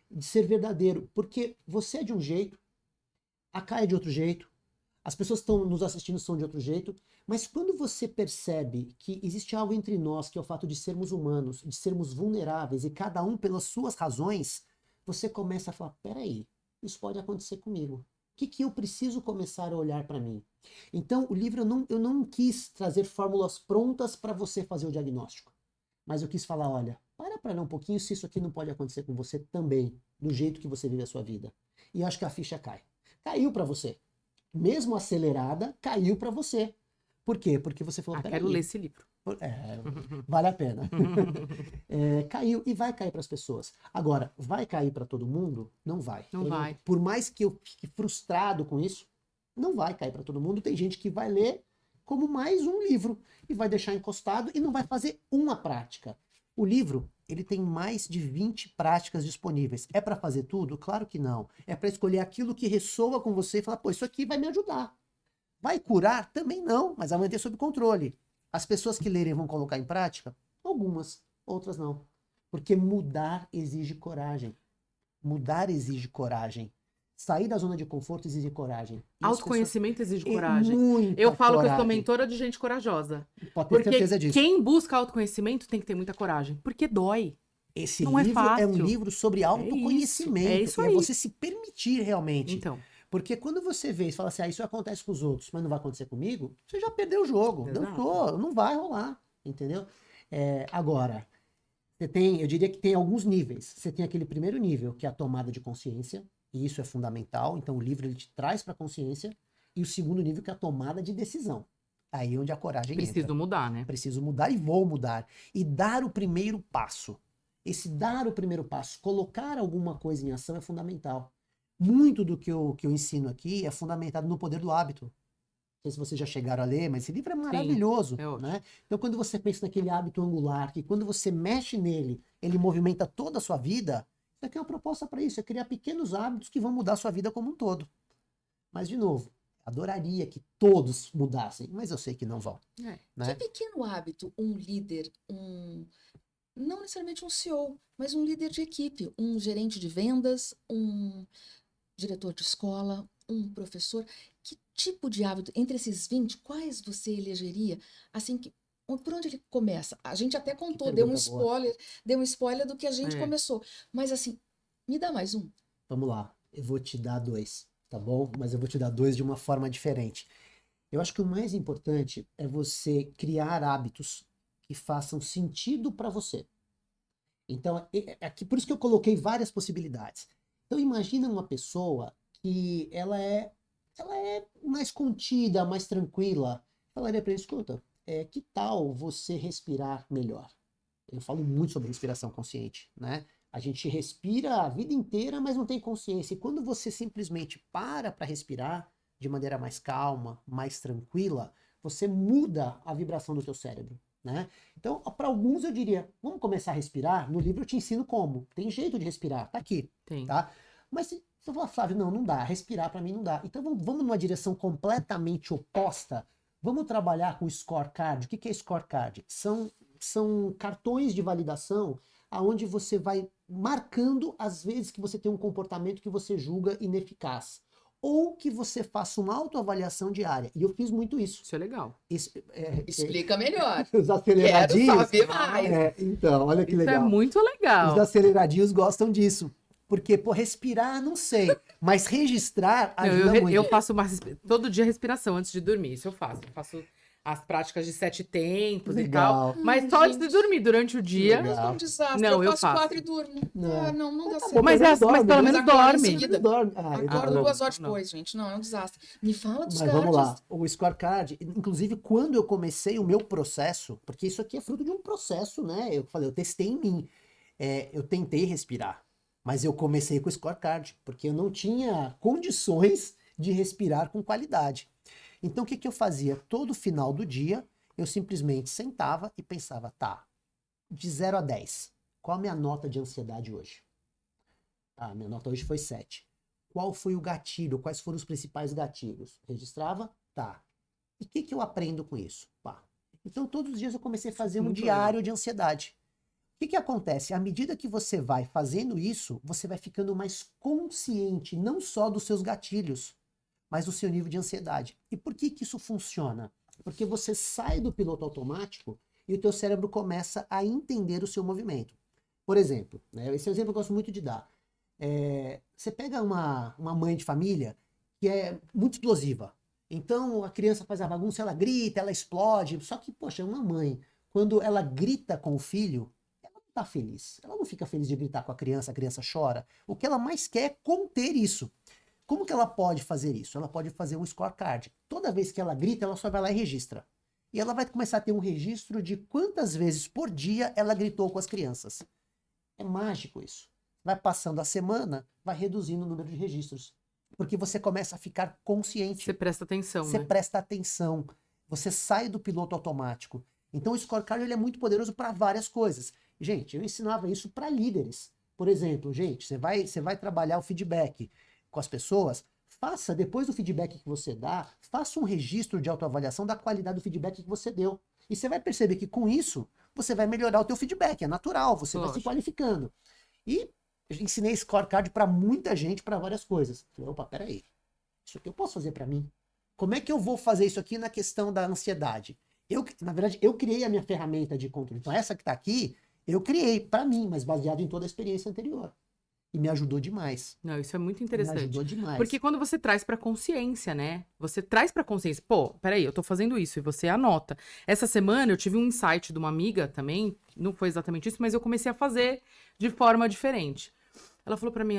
De ser verdadeiro, porque você é de um jeito, a Kai é de outro jeito, as pessoas que estão nos assistindo são de outro jeito, mas quando você percebe que existe algo entre nós, que é o fato de sermos humanos, de sermos vulneráveis e cada um pelas suas razões, você começa a falar: peraí, isso pode acontecer comigo. O que eu preciso começar a olhar para mim? Então, o livro eu não quis trazer fórmulas prontas para você fazer o diagnóstico, mas eu quis falar: olha, para ler um pouquinho se isso aqui não pode acontecer com você também, do jeito que você vive a sua vida. E eu acho que a ficha cai. Caiu para você mesmo acelerada, caiu para você. Por quê? Porque você falou: Quero ler peraí, esse livro. é, vale a pena. Caiu e vai cair para as pessoas. Agora, vai cair para todo mundo? Não vai. Não vai. Por mais que eu fique frustrado com isso, não vai cair para todo mundo. Tem gente que vai ler como mais um livro e vai deixar encostado e não vai fazer uma prática. O livro, ele tem mais de 20 práticas disponíveis. É para fazer tudo? Claro que não. É para escolher aquilo que ressoa com você e falar: pô, isso aqui vai me ajudar. Vai curar? Também não, mas vai manter sob controle. As pessoas que lerem vão colocar em prática? Algumas, outras não. Porque mudar exige coragem. Mudar exige coragem. Sair da zona de conforto exige coragem. E as pessoas. Autoconhecimento exige É coragem. muita Eu falo que eu sou coragem. mentora de gente corajosa. Pode ter Porque certeza disso. quem busca autoconhecimento tem que ter muita coragem. Porque dói. Esse Não é livro é um fácil. livro sobre autoconhecimento. É isso E é aí. você se permitir realmente. Então, Porque quando você vê e fala assim: isso acontece com os outros, mas não vai acontecer comigo, você já perdeu o jogo. exato. Dançou, não vai rolar. Entendeu? Agora, eu diria que tem alguns níveis. Você tem aquele primeiro nível, que é a tomada de consciência, e isso é fundamental. Então, o livro ele te traz para a consciência. E o segundo nível, que é a tomada de decisão. Aí onde a coragem entra. Preciso mudar, né? Preciso mudar e vou mudar. E dar o primeiro passo. Esse dar o primeiro passo, colocar alguma coisa em ação é fundamental. Muito do que eu ensino aqui é fundamentado no poder do hábito. Não sei se vocês já chegaram a ler, mas esse livro é maravilhoso, é ótimo. né? Então, quando você pensa naquele hábito angular, que quando você mexe nele, ele movimenta toda a sua vida, isso aqui é uma proposta para isso, é criar pequenos hábitos que vão mudar a sua vida como um todo. Mas, de novo, adoraria que todos mudassem, mas eu sei que não vão. É. Né? Que pequeno hábito um líder, não necessariamente um CEO, mas um líder de equipe, um gerente de vendas, um diretor de escola, um professor, que tipo de hábito, entre esses 20, quais você elegeria, assim, por onde ele começa? A gente até contou, deu um spoiler do que a gente começou, mas assim, me dá mais um. Vamos lá, eu vou te dar 2, tá bom? Mas eu vou te dar 2 de uma forma diferente. Eu acho que o mais importante é você criar hábitos que façam sentido para você. Então, aqui, por isso que eu coloquei várias possibilidades. Então, imagina uma pessoa que ela é mais contida, mais tranquila. Falaria para ele: escuta, que tal você respirar melhor? Eu falo muito sobre respiração consciente, né? A gente respira a vida inteira, mas não tem consciência. E quando você simplesmente para respirar de maneira mais calma, mais tranquila, você muda a vibração do teu cérebro, né? Então, para alguns eu diria: vamos começar a respirar? No livro eu te ensino como. Tem jeito de respirar, tá aqui, Tem. tá? Mas se Então eu falava, Flávio, não dá, respirar para mim não dá. Então vamos numa direção completamente oposta. Vamos trabalhar com scorecard. O que é scorecard? São cartões de validação aonde você vai marcando as vezes que você tem um comportamento que você julga ineficaz. Ou que você faça uma autoavaliação diária. E eu fiz muito isso. Isso é legal. Explica melhor. Os aceleradinhos. Quero saber mais. Então, olha que Isso legal. é muito legal. Os aceleradinhos gostam disso. Porque, respirar, não sei. Mas registrar ajuda muito. Eu faço todo dia respiração antes de dormir. Isso eu faço. Eu faço as práticas de 7 tempos Legal. e tal. Mas só antes de dormir, durante o dia. Legal. Mas é um desastre. Não, eu faço faço. 4 e durmo. Não dá Tá certo. bom, Mas pelo menos dorme. Seguida. Dorme. Acordo não, 2 horas não. depois, gente. Não, é um desastre. Me fala dos Mas vamos cards. lá, o scorecard, inclusive quando eu comecei o meu processo, porque isso aqui é fruto de um processo, né? Eu testei em mim, eu tentei respirar, mas eu comecei com o scorecard, porque eu não tinha condições de respirar com qualidade. Então o que eu fazia? Todo final do dia, eu simplesmente sentava e pensava, tá, de 0 a 10, qual a minha nota de ansiedade hoje? Tá, minha nota hoje foi 7. Qual foi o gatilho? Quais foram os principais gatilhos? Registrava? Tá. E o que eu aprendo com isso? Pá. Então, todos os dias eu comecei a fazer um Muito diário de ansiedade. O que acontece? À medida que você vai fazendo isso, você vai ficando mais consciente, não só dos seus gatilhos, mas do seu nível de ansiedade. E por que isso funciona? Porque você sai do piloto automático e o teu cérebro começa a entender o seu movimento. Por exemplo, né, esse é um exemplo que eu gosto muito de dar. Você pega uma mãe de família que é muito explosiva. Então a criança faz a bagunça, ela grita, ela explode. Só que, poxa, uma mãe, quando ela grita com o filho, ela não tá feliz. Ela não fica feliz de gritar com a criança chora. O que ela mais quer é conter isso. Como que ela pode fazer isso? Ela pode fazer um scorecard. Toda vez que ela grita, ela só vai lá e registra. E ela vai começar a ter um registro de quantas vezes por dia ela gritou com as crianças. É mágico isso. Vai passando a semana, vai reduzindo o número de registros. Porque você começa a ficar consciente. Você presta atenção, Você né? presta atenção. Você sai do piloto automático. Então o scorecard ele é muito poderoso para várias coisas. Gente, eu ensinava isso para líderes. Por exemplo, gente, você vai trabalhar o feedback com as pessoas, faça, depois do feedback que você dá, faça um registro de autoavaliação da qualidade do feedback que você deu. E você vai perceber que com isso, você vai melhorar o teu feedback. É natural, você vai se qualificando. E eu ensinei scorecard para muita gente, para várias coisas. Falei, opa, peraí. Isso aqui eu posso fazer para mim? Como é que eu vou fazer isso aqui na questão da ansiedade? Na verdade, eu criei a minha ferramenta de controle. Então, essa que está aqui, eu criei para mim, mas baseado em toda a experiência anterior. E me ajudou demais. Não, isso é muito Me interessante. ajudou demais. Porque quando você traz pra consciência, né? Você traz pra consciência. Pô, peraí, eu tô fazendo isso. E você anota. Essa semana eu tive um insight de uma amiga também. Não foi exatamente isso, mas eu comecei a fazer de forma diferente. Ela falou pra mim,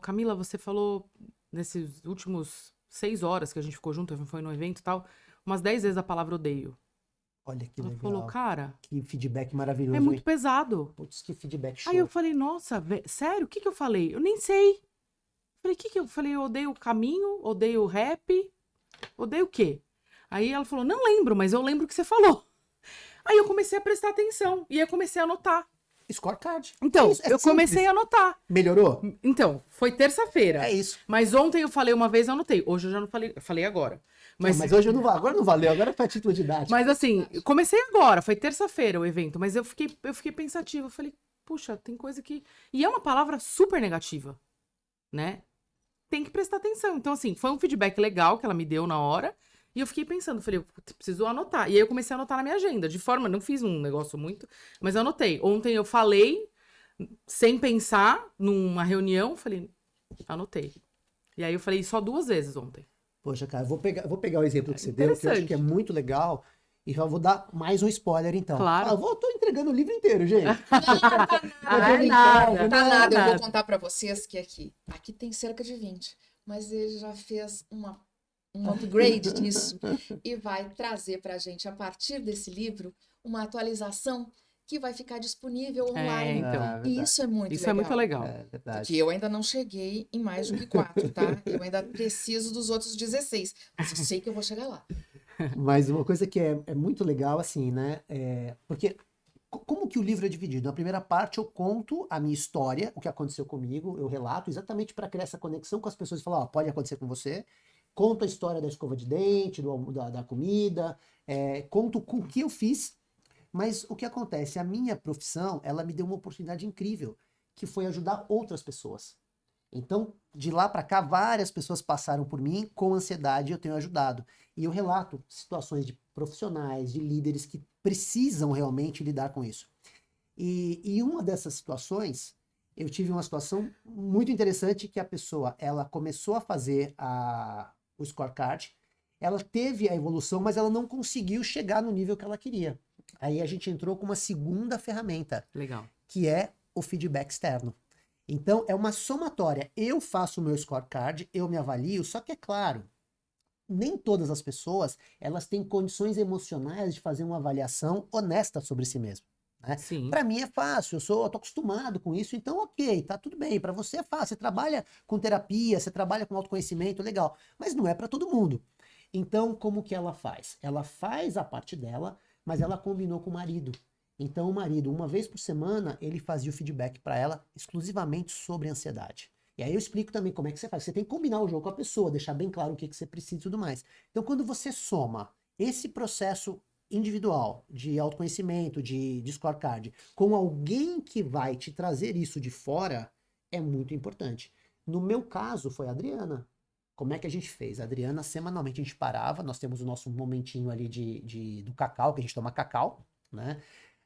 Camila, você falou nesses últimos 6 horas que a gente ficou junto, foi no evento e tal, umas 10 vezes a palavra odeio. Olha que Ela legal. falou, cara, que feedback maravilhoso. é muito hein? pesado. Putz, que feedback show. Aí eu falei, nossa, sério? O que eu falei? Eu nem sei. Falei, o que eu falei? Eu odeio o caminho, odeio o rap, odeio o quê? Aí ela falou, não lembro, mas eu lembro o que você falou. Aí eu comecei a prestar atenção e aí eu comecei a anotar. Scorecard. Então, É isso, é eu comecei simples. a anotar. Melhorou? Então, foi terça-feira. É isso. Mas ontem eu falei uma vez, eu anotei. Hoje eu já não falei, eu falei agora. Mas hoje eu não agora não valeu, agora foi a título didático. Mas assim, comecei agora, foi terça-feira o evento, mas eu fiquei pensativa. Eu falei, puxa, tem coisa que. E é uma palavra super negativa, né? Tem que prestar atenção. Então, assim, foi um feedback legal que ela me deu na hora. E eu fiquei pensando, falei, eu preciso anotar. E aí eu comecei a anotar na minha agenda, de forma, não fiz um negócio muito, mas eu anotei. Ontem eu falei, sem pensar, numa reunião, falei, anotei. E aí eu falei só 2 vezes ontem. Poxa, cara, vou pegar o exemplo que você deu, que eu acho que é muito legal. E já vou dar mais um spoiler, então. Claro. Tô entregando o livro inteiro, gente. Nada. Tá nada, eu vou contar pra vocês que aqui tem cerca de 20, mas ele já fez um upgrade disso e vai trazer pra gente, a partir desse livro, uma atualização que vai ficar disponível online. Então. E isso é muito Isso legal. é muito legal. É verdade. Que eu ainda não cheguei em mais do que 4, tá? Eu ainda preciso dos outros 16, mas eu sei que eu vou chegar lá. Mas uma coisa que é muito legal, assim, né? Porque Como que o livro é dividido? Na primeira parte eu conto a minha história, o que aconteceu comigo, eu relato exatamente para criar essa conexão com as pessoas e falar, ó, pode acontecer com você. Conto a história da escova de dente, da comida, conto com o que eu fiz, mas o que acontece? A minha profissão, ela me deu uma oportunidade incrível, que foi ajudar outras pessoas. Então, de lá para cá, várias pessoas passaram por mim com ansiedade e eu tenho ajudado. E eu relato situações de profissionais, de líderes que precisam realmente lidar com isso. E uma dessas situações, eu tive uma situação muito interessante que a pessoa, ela começou a fazer o scorecard, ela teve a evolução, mas ela não conseguiu chegar no nível que ela queria. Aí a gente entrou com uma segunda ferramenta, Legal. que é o feedback externo. Então, é uma somatória. Eu faço o meu scorecard, eu me avalio, só que é claro, nem todas as pessoas, elas têm condições emocionais de fazer uma avaliação honesta sobre si mesmo. Né? Sim. Para mim é fácil, eu tô acostumado com isso, então ok, tá tudo bem. Para você é fácil, você trabalha com terapia, você trabalha com autoconhecimento, legal. Mas não é para todo mundo. Então, como que ela faz? Ela faz a parte dela, mas ela combinou com o marido. Então, o marido, uma vez por semana, ele fazia o feedback para ela exclusivamente sobre ansiedade. E aí eu explico também como é que você faz. Você tem que combinar o jogo com a pessoa, deixar bem claro o que você precisa e tudo mais. Então, quando você soma esse processo individual de autoconhecimento, de scorecard, com alguém que vai te trazer isso de fora, é muito importante. No meu caso, foi a Adriana. Como é que a gente fez? A Adriana, semanalmente a gente parava, nós temos o nosso momentinho ali do cacau, que a gente toma cacau, né?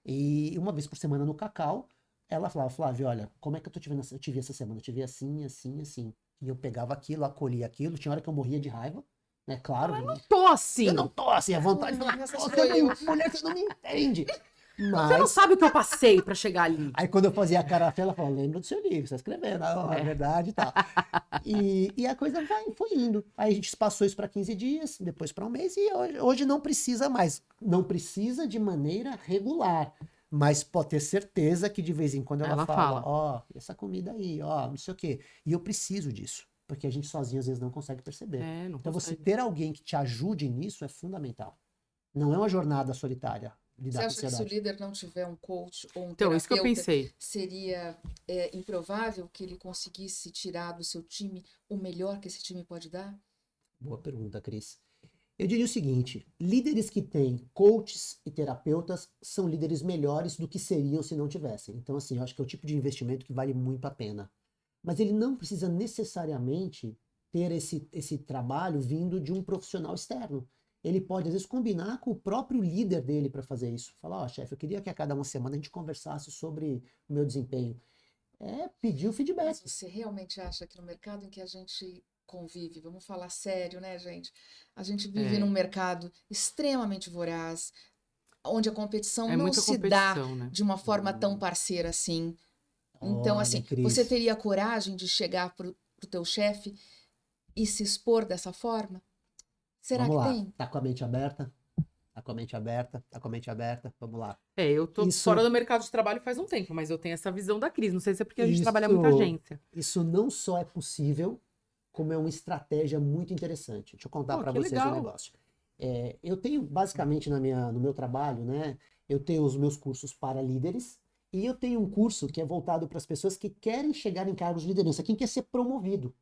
E uma vez por semana no cacau, ela falava, Flávio, olha, como é que eu tô te vendo, eu te vi essa semana? Eu te vi assim, assim, assim. E eu pegava aquilo, acolhia aquilo, tinha hora que eu morria de raiva, né? Claro, Tô assim. eu não tô assim, à vontade de falar, Essa "Pô, sou você não, eu." mulher, você não me entende. Você não Mas, sabe o que eu passei pra chegar ali. aí quando eu fazia a cara feia, ela falava, lembra do seu livro, você tá escrevendo, é verdade e tal. E a coisa foi indo. Aí a gente passou isso para 15 dias, depois para um mês, e hoje não precisa mais. Não precisa de maneira regular. Mas pode ter certeza que de vez em quando ela Ela fala, fala. ó, essa comida aí, ó, não sei o quê. E eu preciso disso. Porque a gente sozinho às vezes não consegue perceber. Não Então você consegue. ter alguém que te ajude nisso é fundamental. Não é uma jornada solitária Você lidar com a acha que se o ansiedade. líder não tiver um coach ou um Então, isso que eu terapeuta, pensei. seria improvável que ele conseguisse tirar do seu time o melhor que esse time pode dar? Boa pergunta, Cris. Eu diria o seguinte: líderes que têm coaches e terapeutas são líderes melhores do que seriam se não tivessem. Então, assim, eu acho que é o tipo de investimento que vale muito a pena. Mas ele não precisa necessariamente ter esse trabalho vindo de um profissional externo. Ele pode, às vezes, combinar com o próprio líder dele para fazer isso. Falar, ó, chefe, eu queria que a cada uma semana a gente conversasse sobre o meu desempenho. É pedir o feedback. Mas você realmente acha que no mercado em que a gente convive, vamos falar sério, né, gente? A gente vive num mercado extremamente voraz, onde a competição É não muita se dá competição, né? de uma forma tão parceira assim. Então, Olha, assim, você Cris, teria coragem de chegar pro teu chefe e se expor dessa forma? Será vamos que lá. tem? Tá com a mente aberta? Tá com a mente aberta? Tá com a mente aberta? Vamos lá. Eu tô fora Isso, do mercado de trabalho faz um tempo, mas eu tenho essa visão da crise. Não sei se é porque a gente trabalha muita isso, agência. isso não só é possível, como é uma estratégia muito interessante. Deixa eu contar Pô, para que vocês um legal. negócio. Eu tenho basicamente no meu trabalho, né? Eu tenho os meus cursos para líderes e eu tenho um curso que é voltado para as pessoas que querem chegar em cargos de liderança, quem quer ser promovido.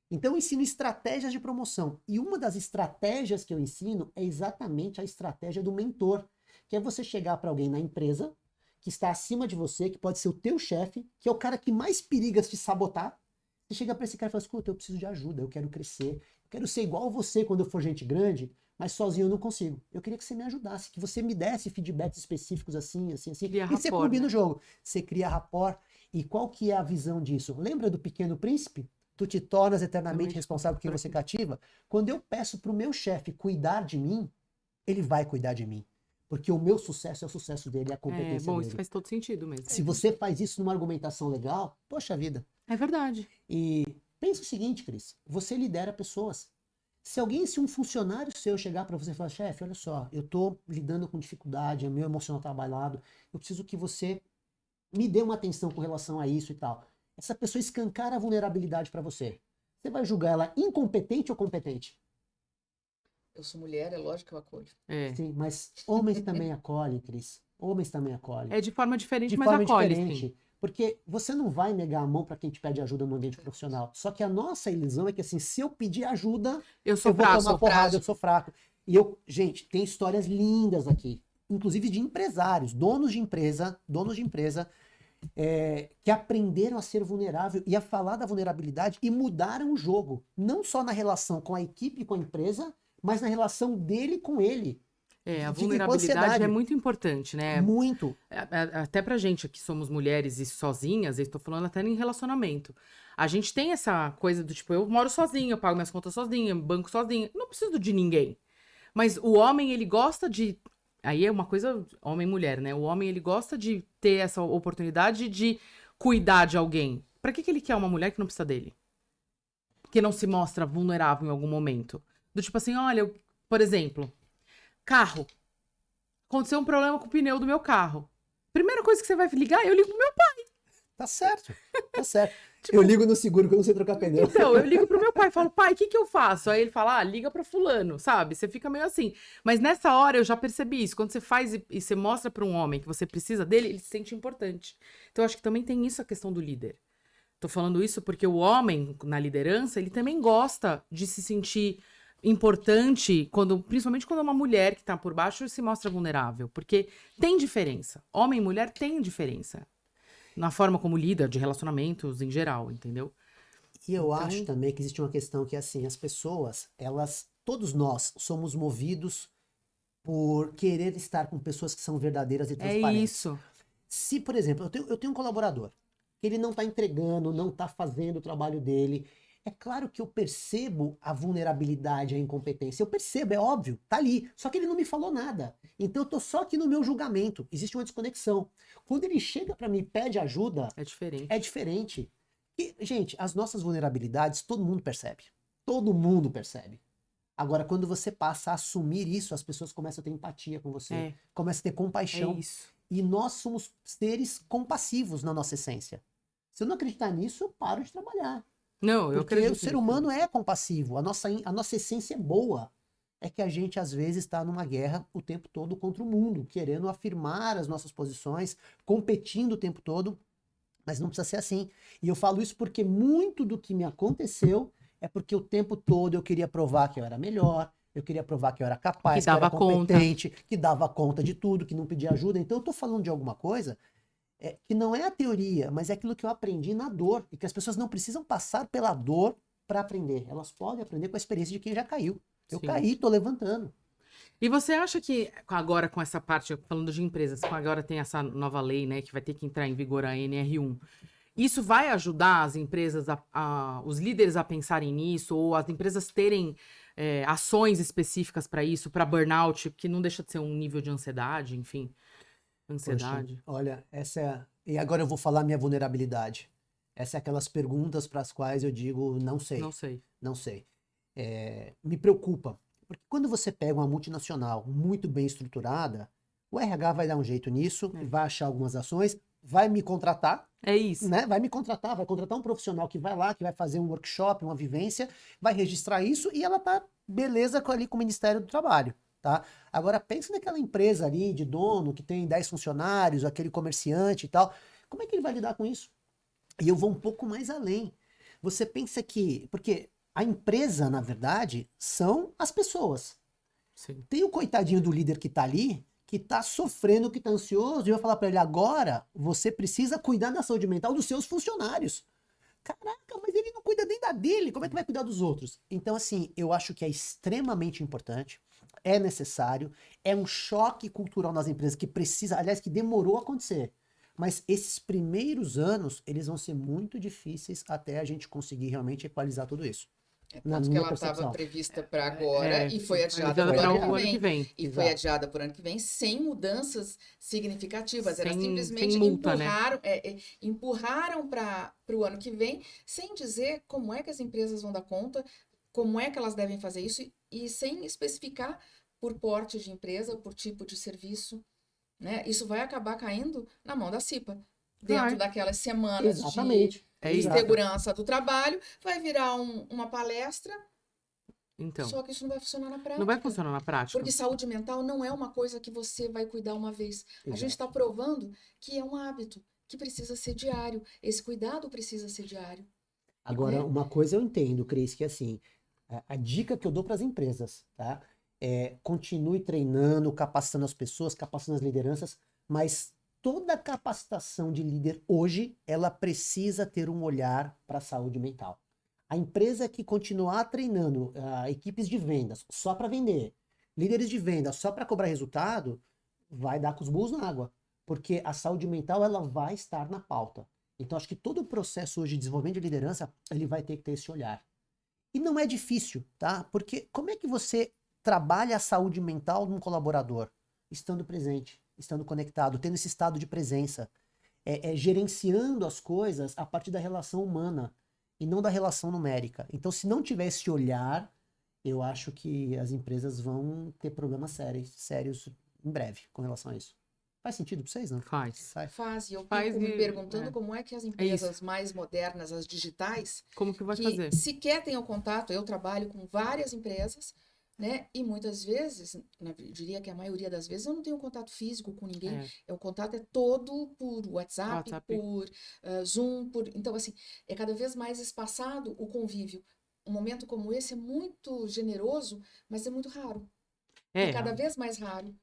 Então eu ensino estratégias de promoção. E uma das estratégias que eu ensino é exatamente a estratégia do mentor, que é você chegar para alguém na empresa que está acima de você, que pode ser o teu chefe, que é o cara que mais periga te sabotar. Você chega para esse cara e fala: escuta, eu preciso de ajuda, eu quero crescer, eu quero ser igual você quando eu for gente grande, mas sozinho eu não consigo. Eu queria que você me ajudasse, que você me desse feedbacks específicos assim, assim, assim. Cria E você rapport, combina né? o jogo. Você cria rapport. E qual que é a visão disso? Lembra do Pequeno Príncipe? Tu te tornas eternamente Também responsável por quem por você aqui. cativa. Quando eu peço pro meu chefe cuidar de mim, ele vai cuidar de mim. Porque o meu sucesso é o sucesso dele, é a competência Bom, isso dele. faz todo sentido mesmo. Se você faz isso numa argumentação legal, poxa vida. É verdade. E pensa o seguinte, Cris, você lidera pessoas. Se um funcionário seu chegar para você e falar, chefe, olha só, eu tô lidando com dificuldade, meu emocional tá abalado, eu preciso que você me dê uma atenção com relação a isso e tal. Essa pessoa escancara a vulnerabilidade para você. Você vai julgar ela incompetente ou competente? Eu sou mulher, é lógico que eu acolho. É. Sim, mas homens também acolhem, Cris. Homens também acolhem. É de forma diferente, De mas forma acolhe, diferente. sim. Porque você não vai negar a mão para quem te pede ajuda no ambiente profissional. Só que a nossa ilusão é que assim, se eu pedir ajuda, Eu sou eu vou fraco. tomar porrada, eu sou fraco. E gente, tem histórias lindas aqui, inclusive de empresários, donos de empresa, que aprenderam a ser vulnerável e a falar da vulnerabilidade e mudaram o jogo. Não só na relação com a equipe e com a empresa, mas na relação dele com ele. A Com vulnerabilidade ansiedade. é muito importante, né? Muito. Até pra gente que somos mulheres e sozinhas, eu estou falando até em relacionamento. A gente tem essa coisa do tipo, eu moro sozinha, eu pago minhas contas sozinha, banco sozinha, não preciso de ninguém. Mas o homem, ele gosta de... Aí é uma coisa homem e mulher, né? O homem, ele gosta de ter essa oportunidade de cuidar de alguém. Pra que ele quer uma mulher que não precisa dele? Que não se mostra vulnerável em algum momento. Do tipo assim, olha, por exemplo, carro. Aconteceu um problema com o pneu do meu carro. Primeira coisa que você vai ligar, eu ligo pro meu pai. Tá certo. Eu ligo no seguro que eu não sei trocar pneu. Então, eu ligo pro meu pai e falo, pai, o que eu faço? Aí ele fala, liga pra fulano, sabe? Você fica meio assim. Mas nessa hora eu já percebi isso. Quando você faz e você mostra pra um homem que você precisa dele, ele se sente importante. Então, eu acho que também tem isso a questão do líder. Tô falando isso porque o homem, na liderança, ele também gosta de se sentir importante, principalmente quando é uma mulher que tá por baixo se mostra vulnerável. Porque tem diferença. Homem e mulher tem diferença. Na forma como lida, de relacionamentos em geral, entendeu? E eu acho também que existe uma questão que, assim, as pessoas, todos nós somos movidos por querer estar com pessoas que são verdadeiras e transparentes. É isso. Se, por exemplo, eu tenho um colaborador, que ele não tá entregando, não tá fazendo o trabalho dele, é claro que eu percebo a vulnerabilidade, a incompetência. Eu percebo, é óbvio, tá ali. Só que ele não me falou nada. Então eu tô só aqui no meu julgamento. Existe uma desconexão. Quando ele chega para mim e pede ajuda, é diferente. É diferente. E, gente, as nossas vulnerabilidades, todo mundo percebe. Todo mundo percebe. Agora, quando você passa a assumir isso, as pessoas começam a ter empatia com você. Começam a ter compaixão. É isso. E nós somos seres compassivos na nossa essência. Se eu não acreditar nisso, eu paro de trabalhar. Não, eu acredito. Porque o ser humano é compassivo. A nossa essência é boa. É que a gente, às vezes, está numa guerra o tempo todo contra o mundo, querendo afirmar as nossas posições, competindo o tempo todo. Mas não precisa ser assim. E eu falo isso porque muito do que me aconteceu é porque o tempo todo eu queria provar que eu era melhor, eu queria provar que eu era capaz, que eu era competente, que dava conta de tudo, que não pedia ajuda. Então eu tô falando de alguma coisa que não é a teoria, mas é aquilo que eu aprendi na dor. E que as pessoas não precisam passar pela dor para aprender. Elas podem aprender com a experiência de quem já caiu. Eu caí, tô levantando. E você acha que agora com essa parte, falando de empresas, agora tem essa nova lei, né, que vai ter que entrar em vigor a NR1, isso vai ajudar as empresas, os líderes a pensarem nisso, ou as empresas terem ações específicas para isso, para burnout, que não deixa de ser um nível de ansiedade, enfim, ansiedade. Poxa, olha, e agora eu vou falar minha vulnerabilidade. Essa é aquelas perguntas para as quais eu digo, não sei. Não sei. Me preocupa. Porque quando você pega uma multinacional muito bem estruturada, o RH vai dar um jeito nisso, vai achar algumas ações, vai me contratar. É isso. Né? Vai contratar um profissional que vai lá, que vai fazer um workshop, uma vivência, vai registrar isso e ela tá beleza ali com o Ministério do Trabalho. Tá? Agora pensa naquela empresa ali de dono que tem 10 funcionários, aquele comerciante e tal. Como é que ele vai lidar com isso? E eu vou um pouco mais além. Você pensa que... Porque a empresa, na verdade, são as pessoas. Sim. Tem o coitadinho do líder que tá ali, que tá sofrendo, que tá ansioso, e eu vou falar para ele, agora você precisa cuidar da saúde mental dos seus funcionários. Caraca, mas ele não cuida nem da dele, como é que vai cuidar dos outros? Então, assim, eu acho que é extremamente importante, é necessário, é um choque cultural nas empresas que precisa, aliás, que demorou a acontecer. Mas esses primeiros anos, eles vão ser muito difíceis até a gente conseguir realmente equalizar tudo isso. Tanto que ela estava prevista para agora e foi adiada para o ano que vem. E foi adiada para o ano que vem sem mudanças significativas. Elas simplesmente empurraram, empurraram para o ano que vem, sem dizer como é que as empresas vão dar conta, como é que elas devem fazer isso e sem especificar por porte de empresa, por tipo de serviço. Né? Isso vai acabar caindo na mão da CIPA. Dentro daquelas semanas de segurança do trabalho, vai virar uma palestra Então, Só que isso não vai funcionar na prática. não vai funcionar na prática. Porque saúde mental não é uma coisa que você vai cuidar uma vez. A gente Exato. está provando que é um hábito, que precisa ser diário. Esse cuidado precisa ser diário. Agora, né? uma coisa eu entendo, Cris, que assim, a dica que eu dou para as empresas, tá? Continue treinando, capacitando as pessoas, capacitando as lideranças, mas toda capacitação de líder hoje, ela precisa ter um olhar para a saúde mental. A empresa que continuar treinando equipes de vendas só para vender, líderes de vendas só para cobrar resultado, vai dar com os burros na água, porque a saúde mental ela vai estar na pauta. Então acho que todo o processo hoje de desenvolvimento de liderança, ele vai ter que ter esse olhar. E não é difícil, tá? Porque como é que você trabalha a saúde mental de um colaborador? Estando presente, estando conectado, tendo esse estado de presença, gerenciando as coisas a partir da relação humana e não da relação numérica. Então, se não tiver esse olhar, eu acho que as empresas vão ter problemas sérios em breve com relação a isso. Faz sentido para vocês, não? Faz. Faz, e eu Faz fico me e- perguntando é. como é que as isso. empresas mais modernas, as digitais, Como que vai que fazer? sequer têm o contato. Eu trabalho com várias empresas, né? E muitas vezes, eu diria que a maioria das vezes, eu não tenho contato físico com ninguém. O contato é todo por WhatsApp, WhatsApp. por Zoom, então assim, é cada vez mais espaçado o convívio. Um momento como esse é muito generoso, mas é muito raro. E cada vez mais raro.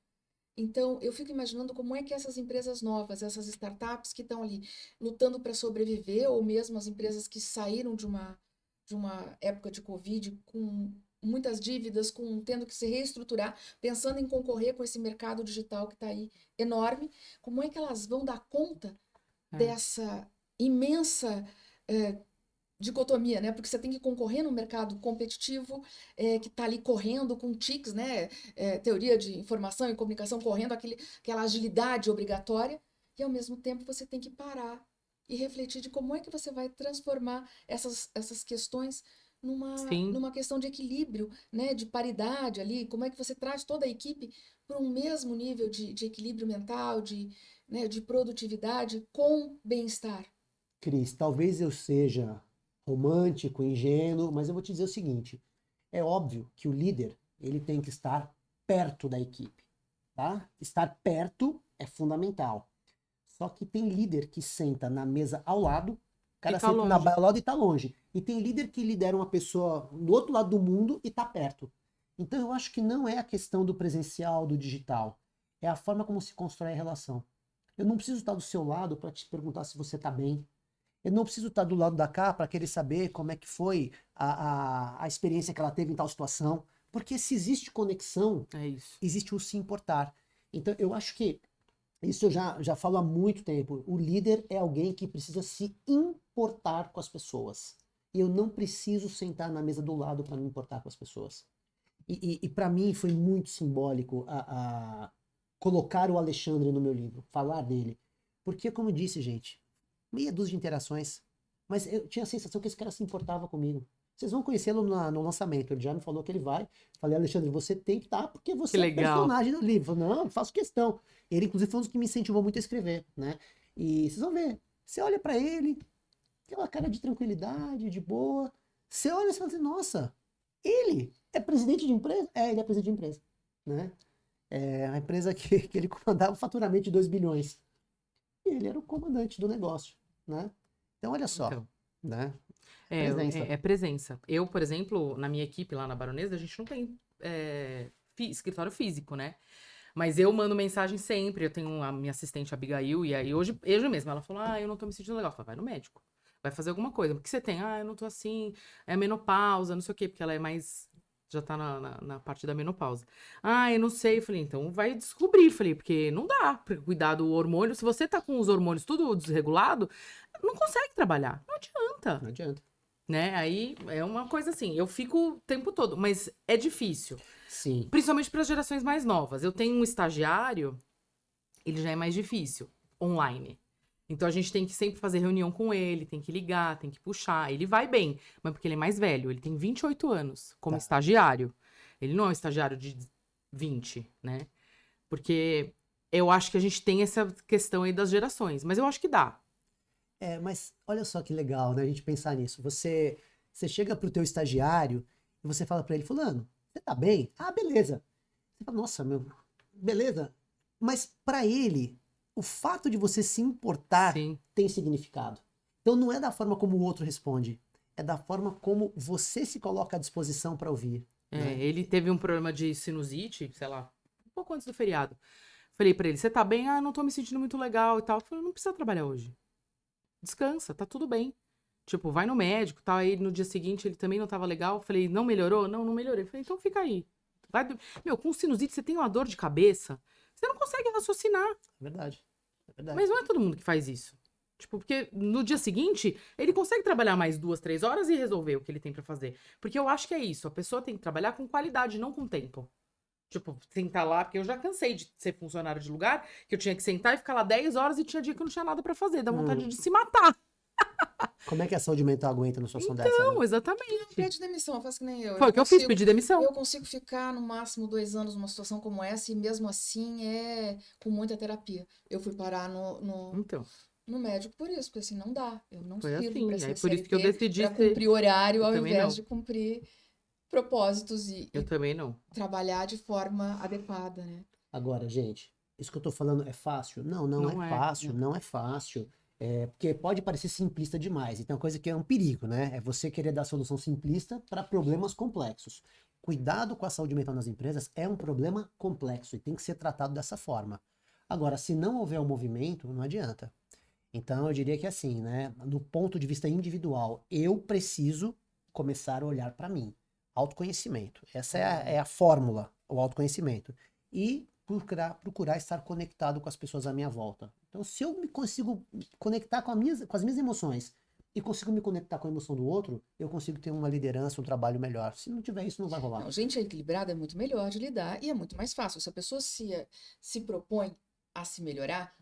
Então, eu fico imaginando como é que essas empresas novas, essas startups que estão ali lutando para sobreviver, ou mesmo as empresas que saíram de uma época de Covid com muitas dívidas, tendo que se reestruturar, pensando em concorrer com esse mercado digital que está aí enorme, como é que elas vão dar conta dessa imensa dicotomia, né? Porque você tem que concorrer no mercado competitivo que está ali correndo com TICs, né? Teoria de informação e comunicação, correndo aquela agilidade obrigatória, e ao mesmo tempo você tem que parar e refletir de como é que você vai transformar essas questões Sim. numa questão de equilíbrio, né? De paridade ali, como é que você traz toda a equipe para um mesmo nível de equilíbrio mental, né? De produtividade com bem-estar. Cris, talvez eu seja romântico, ingênuo, mas eu vou te dizer o seguinte: é óbvio que o líder ele tem que estar perto da equipe, tá? Estar perto é fundamental. Só que tem líder que senta na mesa ao lado, o cara tá senta longe. ao lado e tá longe. E tem líder que lidera uma pessoa do outro lado do mundo e tá perto. Então eu acho que não é a questão do presencial, do digital. É a forma como se constrói a relação. Eu não preciso estar do seu lado para te perguntar se você tá bem. Eu não preciso estar do lado da cá para querer saber como é que foi a experiência que ela teve em tal situação. Porque se existe conexão, É isso. existe o se importar. Então, eu acho que isso eu já falo há muito tempo. O líder é alguém que precisa se importar com as pessoas. E eu não preciso sentar na mesa do lado para me importar com as pessoas. E para mim foi muito simbólico colocar o Alexandre no meu livro, falar dele. Porque, como eu disse, gente, meia dúzia de interações, mas eu tinha a sensação que esse cara se importava comigo. Vocês vão conhecê-lo no lançamento. Ele já me falou que ele vai. Falei, Alexandre, você tem que estar, porque você é personagem do livro. Falei, não, faço questão. Ele, inclusive, foi um dos que me incentivou muito a escrever, né? E vocês vão ver. Você olha pra ele, tem uma cara de tranquilidade, de boa. Você olha e fala assim, nossa, ele é presidente de empresa? Ele é presidente de empresa, né? A empresa que ele comandava o faturamento de 2 bilhões. E ele era o comandante do negócio, né? Então, olha só, né? Presença. É presença. Eu, por exemplo, na minha equipe lá na Baronesa, a gente não tem escritório físico, né? Mas eu mando mensagem sempre. Eu tenho a minha assistente Abigail, e aí hoje mesmo ela falou: eu não tô me sentindo legal. Eu falei, vai no médico, vai fazer alguma coisa. Porque você tem, eu não tô assim, é menopausa, não sei o quê, porque ela é mais. Já tá na parte da menopausa. Eu não sei. Eu falei, então vai descobrir. Falei, porque não dá pra cuidar do hormônio. Se você tá com os hormônios tudo desregulado, não consegue trabalhar. Não adianta. Não adianta. Né? Aí é uma coisa assim, eu fico o tempo todo, mas é difícil. Sim. Principalmente para as gerações mais novas. Eu tenho um estagiário, ele já é mais difícil, online. Então a gente tem que sempre fazer reunião com ele, tem que ligar, tem que puxar. Ele vai bem, mas porque ele é mais velho, ele tem 28 anos como estagiário. Ele não é um estagiário de 20, né? Porque eu acho que a gente tem essa questão aí das gerações, mas eu acho que dá. Mas olha só que legal, né, a gente pensar nisso. Você chega pro teu estagiário e você fala pra ele, fulano, você tá bem? Ah, beleza. Você fala, nossa, meu, beleza. Mas pra ele, o fato de você se importar Sim. tem significado. Então não é da forma como o outro responde, é da forma como você se coloca à disposição pra ouvir. Né? Ele teve um problema de sinusite, sei lá, um pouco antes do feriado. Falei pra ele, você tá bem? Ah, não tô me sentindo muito legal e tal. Eu falei, não precisa trabalhar hoje. Descansa, tá tudo bem. Tipo, vai no médico, tá? Aí no dia seguinte ele também não tava legal. Falei, não melhorou? Não, não melhorei. Falei, então fica aí. Meu, com sinusite você tem uma dor de cabeça, você não consegue raciocinar. É verdade. É verdade. Mas não é todo mundo que faz isso. Tipo, porque no dia seguinte, ele consegue trabalhar mais 2, 3 horas e resolver o que ele tem pra fazer. Porque eu acho que é isso. A pessoa tem que trabalhar com qualidade, não com tempo. Tipo, sentar lá, porque eu já cansei de ser funcionário de lugar, que eu tinha que sentar e ficar lá 10 horas e tinha dia que eu não tinha nada pra fazer. Dá vontade de se matar. Como é que a saúde mental aguenta numa situação dessa, né? Não, exatamente. Pede demissão, faz que nem eu. Foi o que eu fiz, pedir demissão. Eu consigo ficar no máximo 2 anos numa situação como essa e mesmo assim é com muita terapia. Eu fui parar Então, no médico por isso, porque assim não dá. Eu não foi sirvo assim. para Aí ser por isso que eu CLT decidi para ser. cumprir horário Eu ao também invés não. de cumprir propósitos Eu e também não. trabalhar de forma adequada, né? Agora, gente, isso que eu tô falando é fácil? Não, não Não é é. fácil, não é fácil. É, porque pode parecer simplista demais. Então, é uma coisa que é um perigo, né? É você querer dar solução simplista para problemas complexos. Cuidado com a saúde mental nas empresas é um problema complexo e tem que ser tratado dessa forma. Agora, se não houver um movimento, não adianta. Então, eu diria que assim, né? Do ponto de vista individual, eu preciso começar a olhar para mim. Autoconhecimento. Essa é a fórmula, o autoconhecimento. E procurar estar conectado com as pessoas à minha volta. Então, se eu me consigo conectar com as minhas emoções e consigo me conectar com a emoção do outro, eu consigo ter uma liderança, um trabalho melhor. Se não tiver isso, não vai rolar. Não, gente equilibrada é muito melhor de lidar e é muito mais fácil. Se a pessoa se propõe a se melhorar,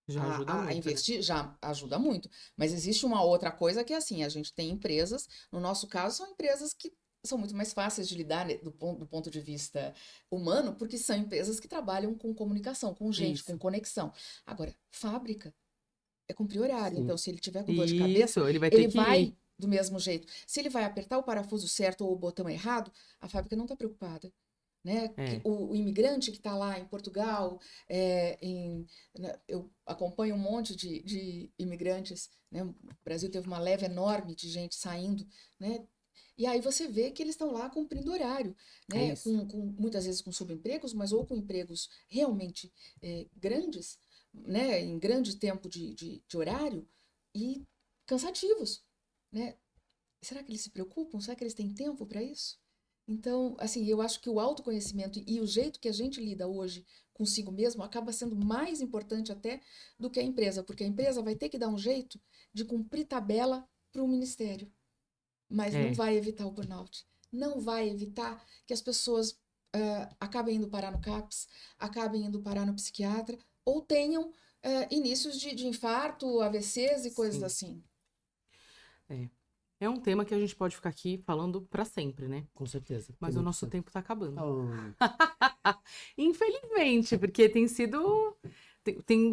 Já ajuda a muito. Né? investir, já ajuda muito. Mas existe uma outra coisa que é assim, a gente tem empresas, no nosso caso, são empresas que são muito mais fáceis de lidar, né, do ponto de vista humano, porque são empresas que trabalham com comunicação, com gente, Isso. com conexão. Agora, fábrica é cumprir horário. Sim. Então, se ele tiver com dor de cabeça, Isso, ele vai ter ele que vai ir. do mesmo jeito. Se ele vai apertar o parafuso certo ou o botão errado, a fábrica não está preocupada. Né? É. O imigrante que está lá em Portugal, eu acompanho um monte de imigrantes, né? O Brasil teve uma leva enorme de gente saindo, né? E aí você vê que eles estão lá cumprindo horário, né? É isso. Muitas vezes com subempregos, mas ou com empregos realmente grandes, né? Em grande tempo de horário e cansativos, né? Será que eles se preocupam? Será que eles têm tempo para isso? Então, assim, eu acho que o autoconhecimento e o jeito que a gente lida hoje consigo mesmo acaba sendo mais importante até do que a empresa, porque a empresa vai ter que dar um jeito de cumprir tabela para o ministério, mas não vai evitar o burnout, não vai evitar que as pessoas acabem indo parar no CAPS, acabem indo parar no psiquiatra, ou tenham inícios de infarto, AVCs e coisas Sim. assim. É um tema que a gente pode ficar aqui falando pra sempre, né? Com certeza. Mas o nosso tempo tá acabando. Oh, Infelizmente, porque tem sido.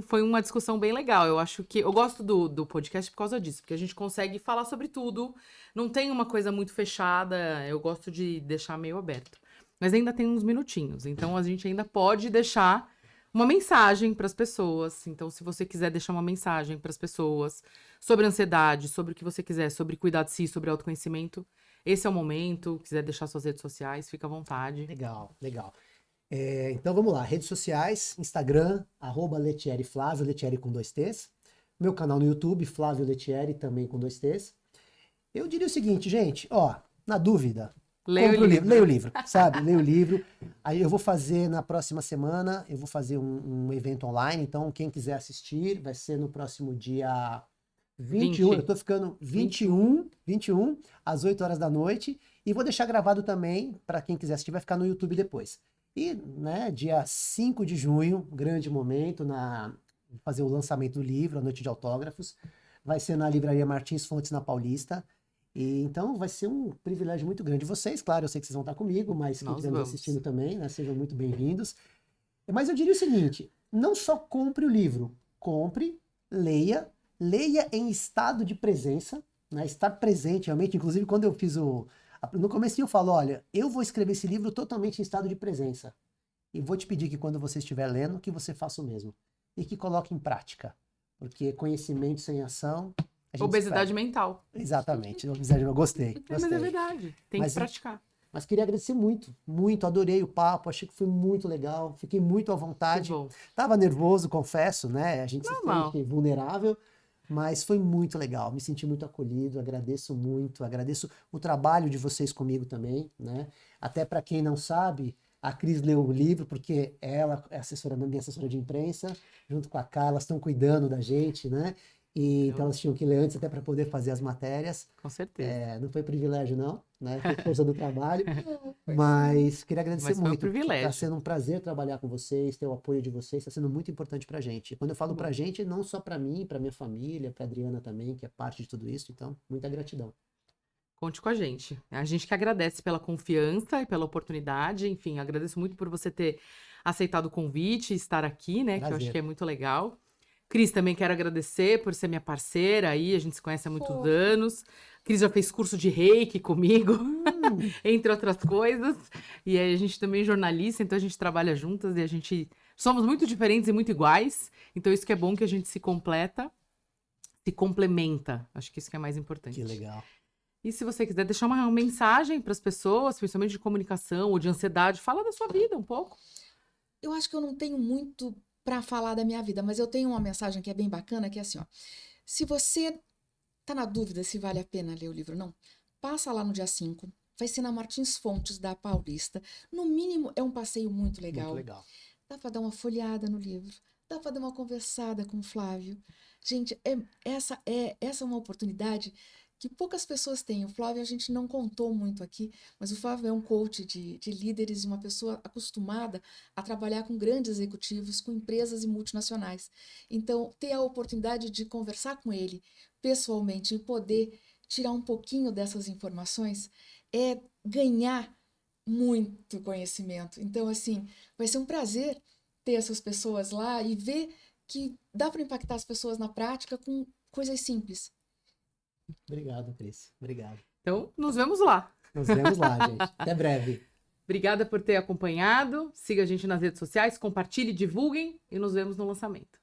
Foi uma discussão bem legal. Eu acho que. Eu gosto do podcast por causa disso, porque a gente consegue falar sobre tudo. Não tem uma coisa muito fechada. Eu gosto de deixar meio aberto. Mas ainda tem uns minutinhos. Então a gente ainda pode deixar uma mensagem para as pessoas. Então, se você quiser deixar uma mensagem para as pessoas sobre ansiedade, sobre o que você quiser, sobre cuidar de si, sobre autoconhecimento, esse é o momento. Quiser deixar suas redes sociais, fica à vontade. legal, legal. Então vamos lá, redes sociais, Instagram, @Letieriflávio, Letieri com 2 T's. Meu canal no YouTube, Flávio Letieri, também com 2 T's. Eu diria o seguinte, gente, ó, na dúvida, compra o livro, leia o livro, sabe? Leia o livro. Aí eu vou fazer na próxima semana, eu vou fazer um evento online, então quem quiser assistir, vai ser no próximo dia 21, eu tô ficando 21, às 8 horas da noite, e vou deixar gravado também, para quem quiser assistir, vai ficar no YouTube depois. E, né, dia 5 de junho, grande momento, fazer o lançamento do livro, a Noite de Autógrafos, vai ser na Livraria Martins Fontes, na Paulista. E então vai ser um privilégio muito grande. Vocês, claro, eu sei que vocês vão estar comigo, mas quem estiver nos assistindo também, né, sejam muito bem-vindos. Mas eu diria o seguinte, não só compre o livro, compre, leia em estado de presença, né, estar presente realmente. Inclusive, quando eu fiz No comecinho eu falo, olha, eu vou escrever esse livro totalmente em estado de presença. E vou te pedir que quando você estiver lendo, que você faça o mesmo. E que coloque em prática. Porque conhecimento sem ação... a gente Obesidade se perde. mental. Exatamente. Obesidade, eu gostei. Mas é Gostei. verdade. Tem Mas que praticar. Mas queria agradecer muito, muito, adorei o papo, achei que foi muito legal, fiquei muito à Que vontade. bom. Tava nervoso, confesso, né? A gente se Normal. sente vulnerável, mas foi muito legal, me senti muito acolhido, agradeço o trabalho de vocês comigo também, né? Até para quem não sabe, a Cris leu o livro, porque ela é minha assessora de imprensa, junto com a Carla, elas estão cuidando da gente, né? E, então elas tinham que ler antes até para poder fazer as matérias. Com certeza. Não foi privilégio, não, né? Foi força do trabalho. Mas queria agradecer Mas foi um muito. privilégio. Está sendo um prazer trabalhar com vocês, ter o apoio de vocês, está sendo muito importante pra gente. E quando eu falo pra gente, não só pra mim, pra minha família, pra Adriana também, que é parte de tudo isso. Então, muita gratidão. Conte com a gente. A gente que agradece pela confiança e pela oportunidade. Enfim, agradeço muito por você ter aceitado o convite e estar aqui, né? Que eu acho Prazer. que é muito legal. Cris, também quero agradecer por ser minha parceira aí. A gente se conhece há muitos Pô. anos. Cris já fez curso de reiki comigo, entre outras coisas. E aí a gente também é jornalista, então a gente trabalha juntas e a gente... Somos muito diferentes e muito iguais. Então isso que é bom, que a gente se completa, se complementa. Acho que isso que é mais importante. Que legal. E se você quiser deixar uma mensagem para as pessoas, principalmente de comunicação ou de ansiedade, fala da sua vida um pouco. Eu acho que eu não tenho muito para falar da minha vida, mas eu tenho uma mensagem que é bem bacana, que é assim, ó. Se você tá na dúvida se vale a pena ler o livro ou não, passa lá no dia 5, vai ser na Martins Fontes, da Paulista. No mínimo, é um passeio muito legal. Muito legal. Dá para dar uma folhada no livro, dá para dar uma conversada com o Flávio. Gente, essa é uma oportunidade que poucas pessoas têm. O Flávio a gente não contou muito aqui, mas o Flávio é um coach de líderes, uma pessoa acostumada a trabalhar com grandes executivos, com empresas e multinacionais. Então, ter a oportunidade de conversar com ele pessoalmente e poder tirar um pouquinho dessas informações é ganhar muito conhecimento. Então, assim, vai ser um prazer ter essas pessoas lá e ver que dá para impactar as pessoas na prática com coisas simples. Obrigado, Cris. Obrigado. Então, nos vemos lá. Nos vemos lá, gente. Até breve. Obrigada por ter acompanhado. Siga a gente nas redes sociais, compartilhe, divulguem e nos vemos no lançamento.